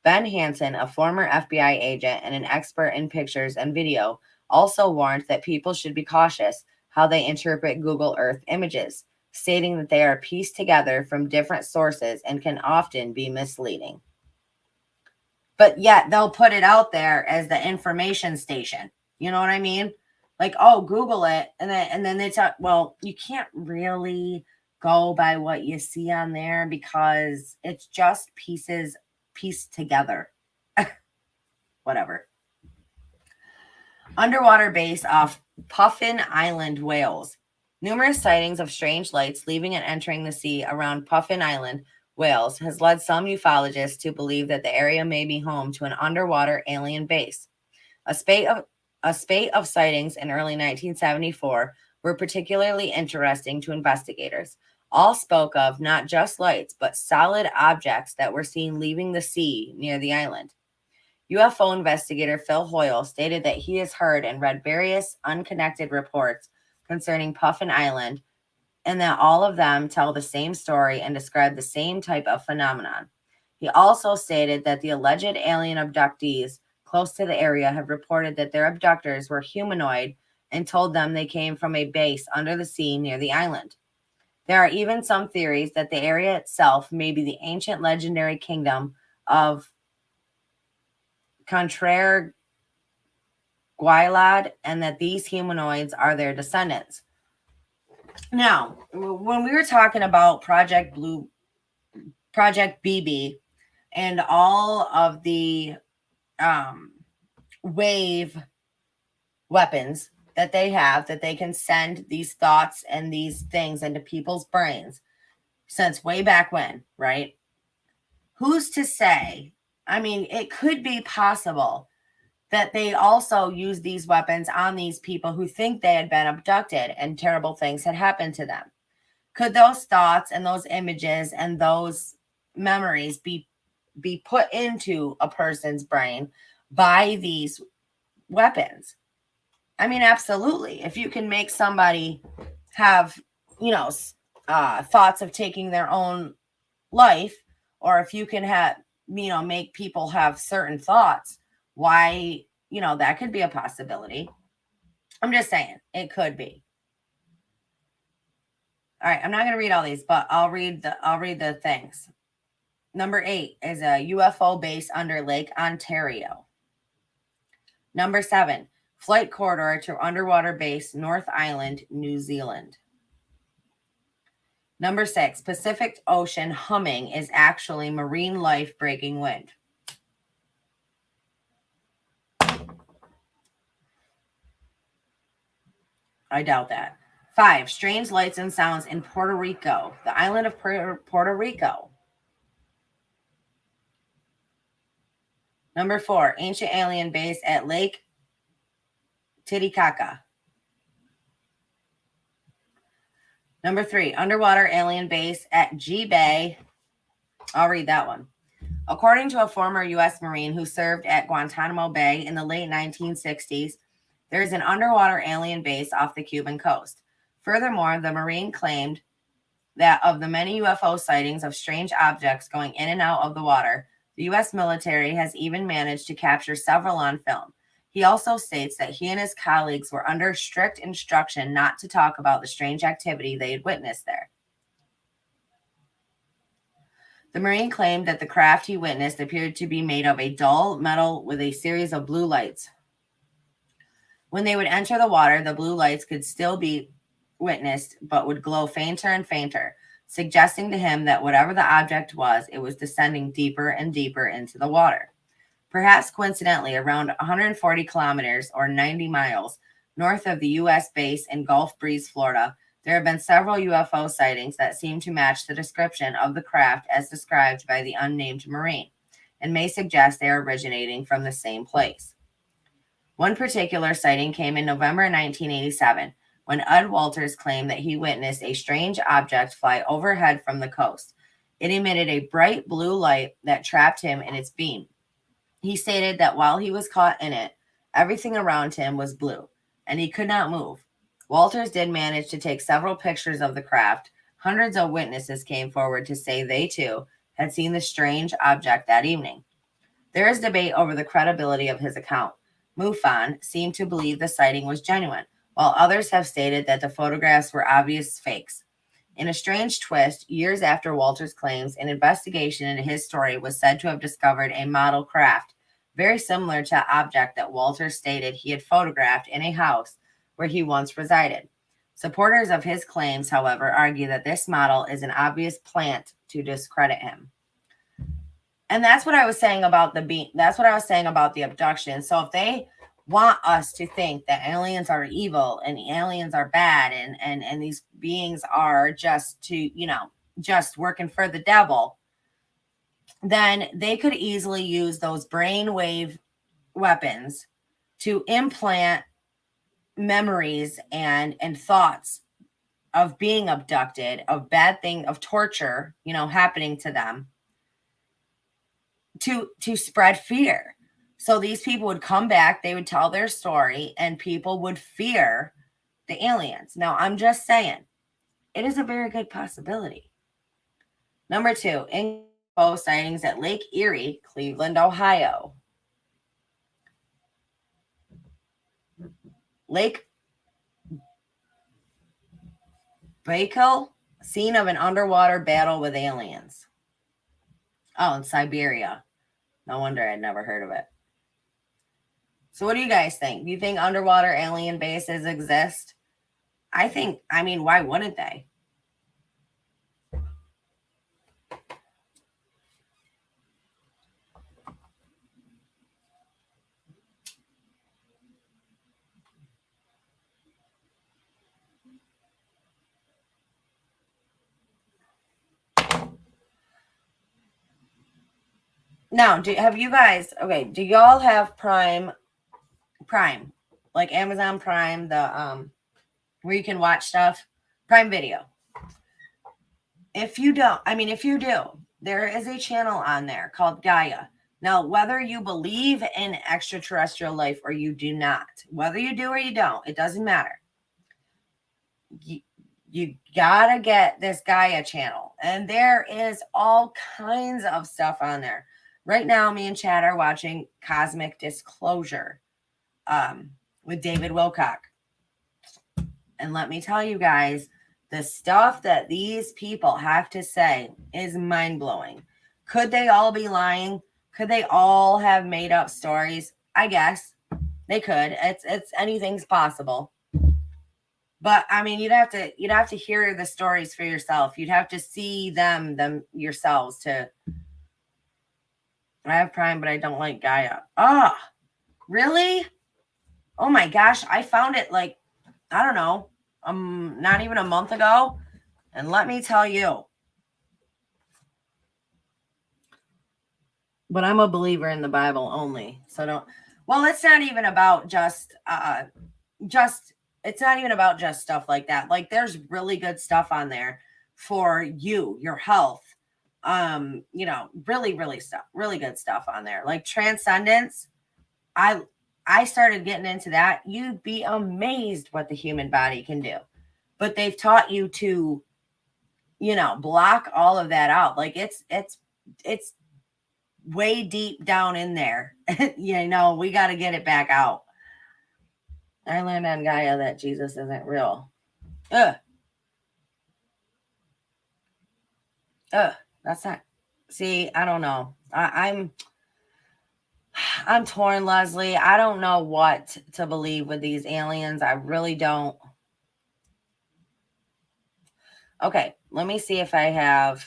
Ben Hansen, a former FBI agent and an expert in pictures and video, also warned that people should be cautious how they interpret Google Earth images, stating that they are pieced together from different sources and can often be misleading. But yet they'll put it out there as the information station. You know what I mean? Like, oh, Google it, and then they tell, well, you can't really go by what you see on there because it's just pieces pieced together. Whatever. Underwater base off Puffin Island, Wales. Numerous sightings of strange lights leaving and entering the sea around Puffin Island, Wales, has led some ufologists to believe that the area may be home to an underwater alien base. A spate of sightings in early 1974 were particularly interesting to investigators. All spoke of not just lights, but solid objects that were seen leaving the sea near the island. UFO investigator Phil Hoyle stated that he has heard and read various unconnected reports concerning Puffin Island, and that all of them tell the same story and describe the same type of phenomenon. He also stated that the alleged alien abductees close to the area have reported that their abductors were humanoid and told them they came from a base under the sea near the island. There are even some theories that the area itself may be the ancient legendary kingdom of Contraire Guilad, and that these humanoids are their descendants. Now, when we were talking about Project BB, and all of the wave weapons that they have, that they can send these thoughts and these things into people's brains since way back when, right? Who's to say? I mean, it could be possible that they also use these weapons on these people who think they had been abducted and terrible things had happened to them. Could those thoughts and those images and those memories be put into a person's brain by these weapons? I mean, absolutely. If you can make somebody have, thoughts of taking their own life, or if you can have, make people have certain thoughts, why, that could be a possibility. I'm just saying it could be. All right, I'm not going to read all these, but I'll read the things. Number 8 is a UFO base under Lake Ontario. Number 7, flight corridor to underwater base North Island, New Zealand. Number 6, Pacific Ocean humming is actually marine life breaking wind. I doubt that. 5, strange lights and sounds in Puerto Rico, the island of Puerto Rico. Number 4, ancient alien base at Lake Titicaca. Number 3, underwater alien base at G Bay. I'll read that one. According to a former U.S. Marine who served at Guantanamo Bay in the late 1960s, there is an underwater alien base off the Cuban coast. Furthermore, the Marine claimed that of the many UFO sightings of strange objects going in and out of the water, the U.S. military has even managed to capture several on film. He also states that he and his colleagues were under strict instruction not to talk about the strange activity they had witnessed there. The Marine claimed that the craft he witnessed appeared to be made of a dull metal with a series of blue lights. When they would enter the water, the blue lights could still be witnessed, but would glow fainter and fainter, suggesting to him that whatever the object was, it was descending deeper and deeper into the water. Perhaps coincidentally, around 140 kilometers or 90 miles north of the U.S. base in Gulf Breeze, Florida, there have been several UFO sightings that seem to match the description of the craft as described by the unnamed Marine, and may suggest they are originating from the same place. One particular sighting came in November 1987, when Ed Walters claimed that he witnessed a strange object fly overhead from the coast. It emitted a bright blue light that trapped him in its beam. He stated that while he was caught in it, everything around him was blue, and he could not move. Walters did manage to take several pictures of the craft. Hundreds of witnesses came forward to say they, too, had seen the strange object that evening. There is debate over the credibility of his account. MUFON seemed to believe the sighting was genuine, while others have stated that the photographs were obvious fakes. In a strange twist, years after Walters' claims, an investigation into his story was said to have discovered a model craft, very similar to the object that Walters stated he had photographed in a house where he once resided. Supporters of his claims, however, argue that this model is an obvious plant to discredit him. And that's what I was saying about the abduction. So if they want us to think that aliens are evil and aliens are bad and these beings are just just working for the devil, then they could easily use those brainwave weapons to implant memories and thoughts of being abducted, of bad thing, of torture, happening to them, to spread fear. So these people would come back, they would tell their story, and people would fear the aliens. Now, I'm just saying, it is a very good possibility. Number 2, UFO sightings at Lake Erie, Cleveland, Ohio. Lake Baikal, scene of an underwater battle with aliens. Oh, in Siberia. No wonder I'd never heard of it. So what do you guys think? Do you think underwater alien bases exist? I mean, why wouldn't they? Now, do y'all have Prime, like Amazon Prime, the where you can watch stuff, Prime Video? If you do, there is a channel on there called Gaia. Now, whether you believe in extraterrestrial life or you do not, whether you do or you don't, it doesn't matter. You gotta get this Gaia channel, and there is all kinds of stuff on there. Right now, me and Chad are watching Cosmic Disclosure with David Wilcock. And let me tell you guys, the stuff that these people have to say is mind-blowing. Could they all be lying? Could they all have made up stories? I guess they could. It's anything's possible. But I mean, you'd have to hear the stories for yourself. You'd have to see them yourselves to. I have Prime, but I don't like Gaia. Ah, really? Oh my gosh, I found it like, I don't know, not even a month ago. And let me tell you, but I'm a believer in the Bible only. So don't, well, it's not even about just, it's not even about just stuff like that. Like there's really good stuff on there for you, your health. Really stuff, really good stuff on there. Like transcendence. I I started getting into that. You'd be amazed what the human body can do. But they've taught you to, block all of that out. Like it's way deep down in there. We got to get it back out. I learned on Gaia that Jesus isn't real. Ugh. Ugh. That's not. See, I don't know. I'm torn, Leslie. I don't know what to believe with these aliens. I really don't. Okay, let me see if I have.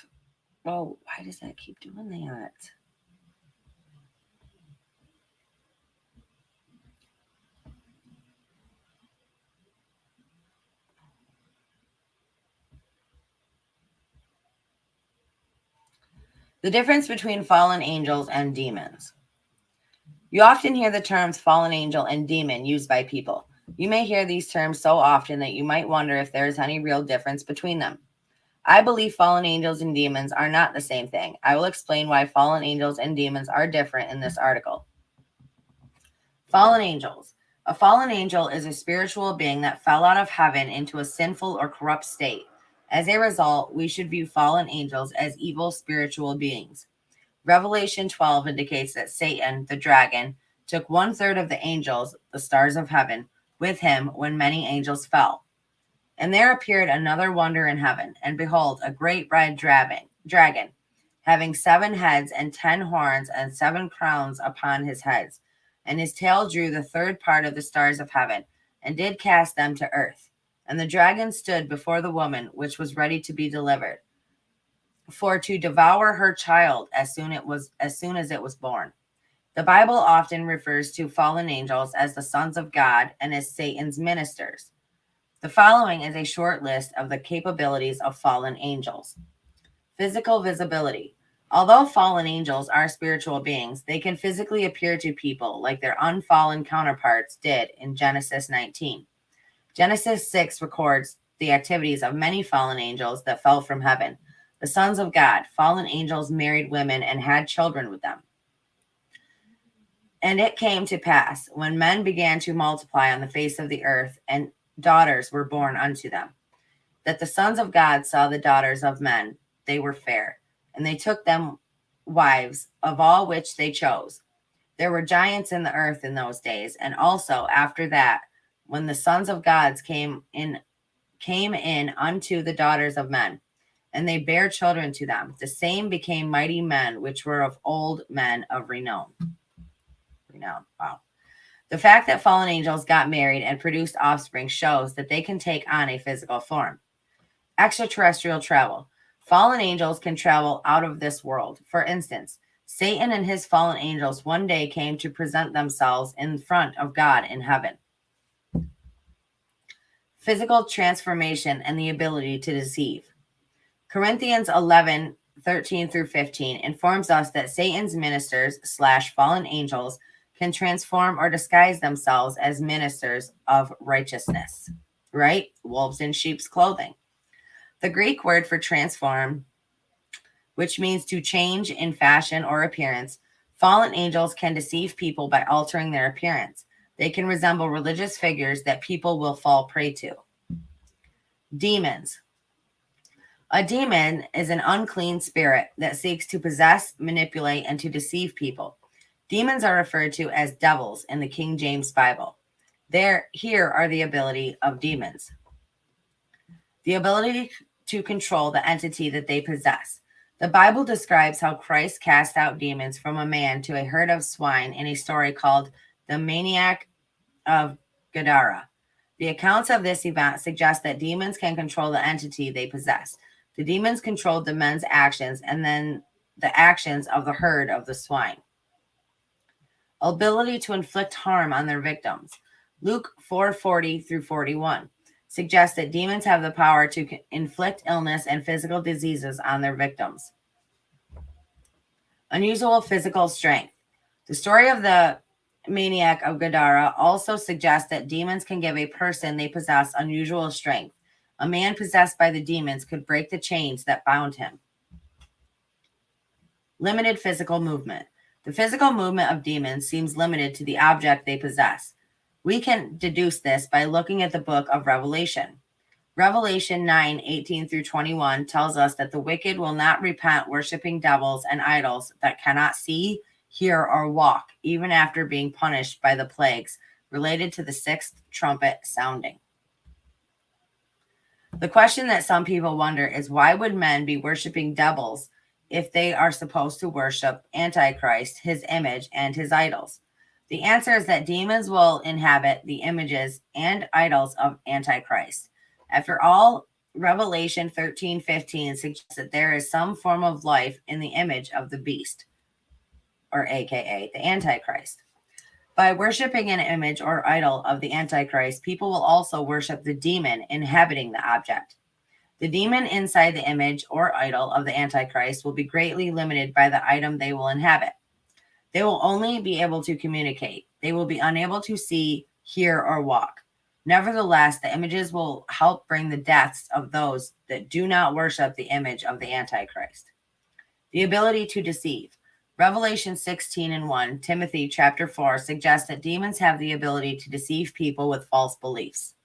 Oh, why does that keep doing that? The difference between fallen angels and demons. You often hear the terms fallen angel and demon used by people. You may hear these terms so often that you might wonder if there is any real difference between them. I believe fallen angels and demons are not the same thing. I will explain why fallen angels and demons are different in this article. Fallen angels. A fallen angel is a spiritual being that fell out of heaven into a sinful or corrupt state. As a result, we should view fallen angels as evil spiritual beings. Revelation 12 indicates that Satan, the dragon, took 1/3 of the angels, the stars of heaven, with him when many angels fell. And there appeared another wonder in heaven, and behold, a great red dragon, having 7 heads and 10 horns and 7 crowns upon his heads. And his tail drew the 3rd part of the stars of heaven, and did cast them to earth. And the dragon stood before the woman, which was ready to be delivered, for to devour her child as soon as it was born. The Bible often refers to fallen angels as the sons of God and as Satan's ministers. The following is a short list of the capabilities of fallen angels. Physical visibility. Although fallen angels are spiritual beings, they can physically appear to people like their unfallen counterparts did in Genesis 19. Genesis 6 records the activities of many fallen angels that fell from heaven. The sons of God, fallen angels, married women and had children with them. And it came to pass, when men began to multiply on the face of the earth, and daughters were born unto them, that the sons of God saw the daughters of men, they were fair, and they took them wives, of all which they chose. There were giants in the earth in those days, and also after that, when the sons of God came in unto the daughters of men, and they bare children to them. The same became mighty men, which were of old, men of renown. Wow. The fact that fallen angels got married and produced offspring shows that they can take on a physical form. Extraterrestrial travel. Fallen angels can travel out of this world. For instance, Satan and his fallen angels one day came to present themselves in front of God in heaven. Physical transformation and the ability to deceive. Corinthians 11:13-15 informs us that Satan's ministers / fallen angels can transform or disguise themselves as ministers of righteousness, right? Wolves in sheep's clothing. The Greek word for transform, which means to change in fashion or appearance, fallen angels can deceive people by altering their appearance. They can resemble religious figures that people will fall prey to. Demons. A demon is an unclean spirit that seeks to possess, manipulate, and to deceive people. Demons are referred to as devils in the King James Bible. Here are the ability of demons. The ability to control the entity that they possess. The Bible describes how Christ cast out demons from a man to a herd of swine in a story called The Maniac of Gadara. The accounts of this event suggest that demons can control the entity they possess. The demons controlled the men's actions and then the actions of the herd of the swine. Ability to inflict harm on their victims. Luke 4:40 through 41 suggests that demons have the power to inflict illness and physical diseases on their victims. Unusual physical strength. The story of the maniac of Gadara also suggests that demons can give a person they possess unusual strength. A man possessed by the demons could break the chains that bound him. Limited physical movement. The physical movement of demons seems limited to the object they possess. We can deduce this by looking at the book of Revelation. Revelation 9:18 through 21 tells us that the wicked will not repent worshiping devils and idols that cannot see, hear, or walk, even after being punished by the plagues related to the sixth trumpet sounding. The question that some people wonder is, why would men be worshiping devils if they are supposed to worship Antichrist, his image, and his idols? The answer is that demons will inhabit the images and idols of Antichrist. After all, Revelation 13:15 suggests that there is some form of life in the image of the beast, or aka the Antichrist. By worshiping an image or idol of the Antichrist, people will also worship the demon inhabiting the object. The demon inside the image or idol of the Antichrist will be greatly limited by the item they will inhabit. They will only be able to communicate. They will be unable to see, hear, or walk. Nevertheless, the images will help bring the deaths of those that do not worship the image of the Antichrist. The ability to deceive. Revelation 16:1, Timothy chapter 4 suggests that demons have the ability to deceive people with false beliefs.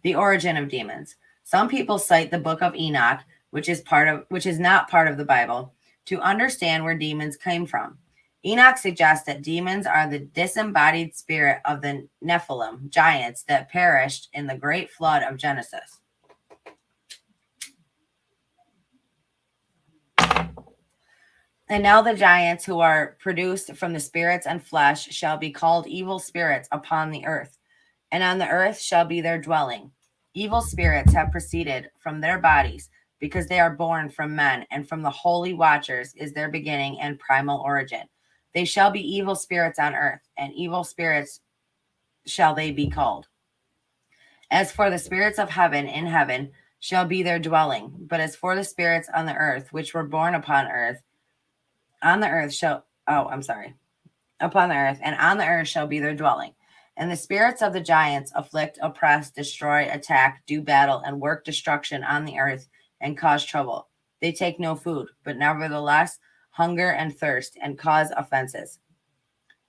The origin of demons. Some people cite the book of Enoch, which is not part of the Bible, to understand where demons came from. Enoch suggests that demons are the disembodied spirit of the Nephilim, giants that perished in the great flood of Genesis. And now the giants who are produced from the spirits and flesh shall be called evil spirits upon the earth, and on the earth shall be their dwelling. Evil spirits have proceeded from their bodies, because they are born from men, and from the holy watchers is their beginning and primal origin. They shall be evil spirits on earth, and evil spirits shall they be called. As for the spirits of heaven, in heaven shall be their dwelling. But as for the spirits on the earth, which were born upon earth, on the earth upon the earth, and on the earth shall be their dwelling. And the spirits of the giants afflict, oppress, destroy, attack, do battle, and work destruction on the earth, and cause trouble. They take no food, but nevertheless hunger and thirst, and cause offenses.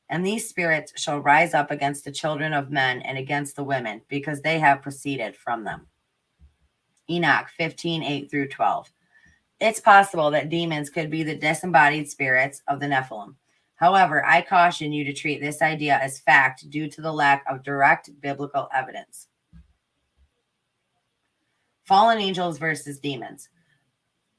And these spirits shall rise up against the children of men and against the women, because they have proceeded from them. Enoch 15:8 through 12. It's possible that demons could be the disembodied spirits of the Nephilim. However, I caution you to treat this idea as fact due to the lack of direct biblical evidence. Fallen angels versus demons.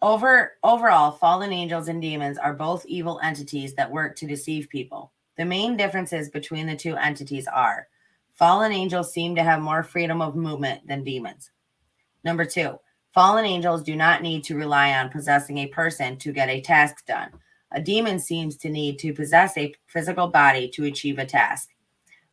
Overall, fallen angels and demons are both evil entities that work to deceive people. The main differences between the two entities are: fallen angels seem to have more freedom of movement than demons. Number 2, fallen angels do not need to rely on possessing a person to get a task done. A demon seems to need to possess a physical body to achieve a task.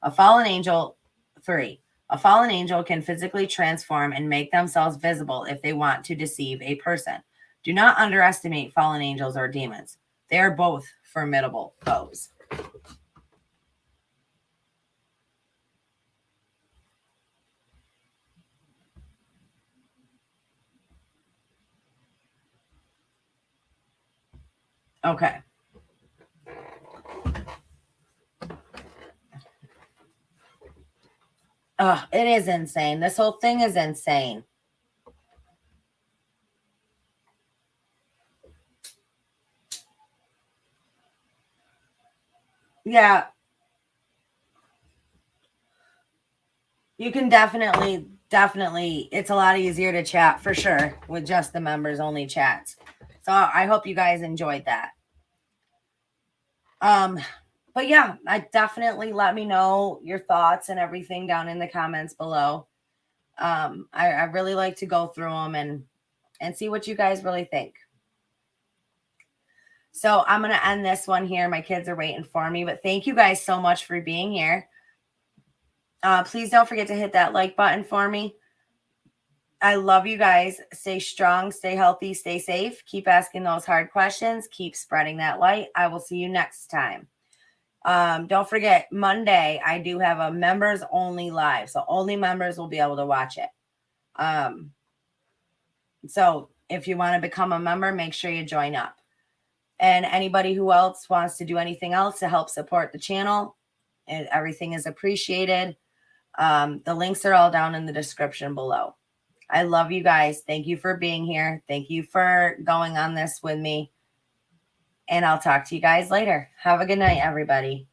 3, a fallen angel can physically transform and make themselves visible if they want to deceive a person. Do not underestimate fallen angels or demons. They are both formidable foes. Okay. It is insane. This whole thing is insane. Yeah. You can definitely, it's a lot easier to chat for sure with just the members only chats. So I hope you guys enjoyed that. But yeah, definitely let me know your thoughts and everything down in the comments below. I really like to go through them and see what you guys really think. So I'm going to end this one here. My kids are waiting for me, but thank you guys so much for being here. Please don't forget to hit that like button for me. I love you guys. Stay strong, stay healthy, stay safe. Keep asking those hard questions. Keep spreading that light. I will see you next time. Don't forget, Monday, I do have a members only live. So only members will be able to watch it. So if you want to become a member, make sure you join up. And anybody who else wants to do anything else to help support the channel, and everything is appreciated. The links are all down in the description below. I love you guys. Thank you for being here. Thank you for going on this with me. And I'll talk to you guys later. Have a good night, everybody.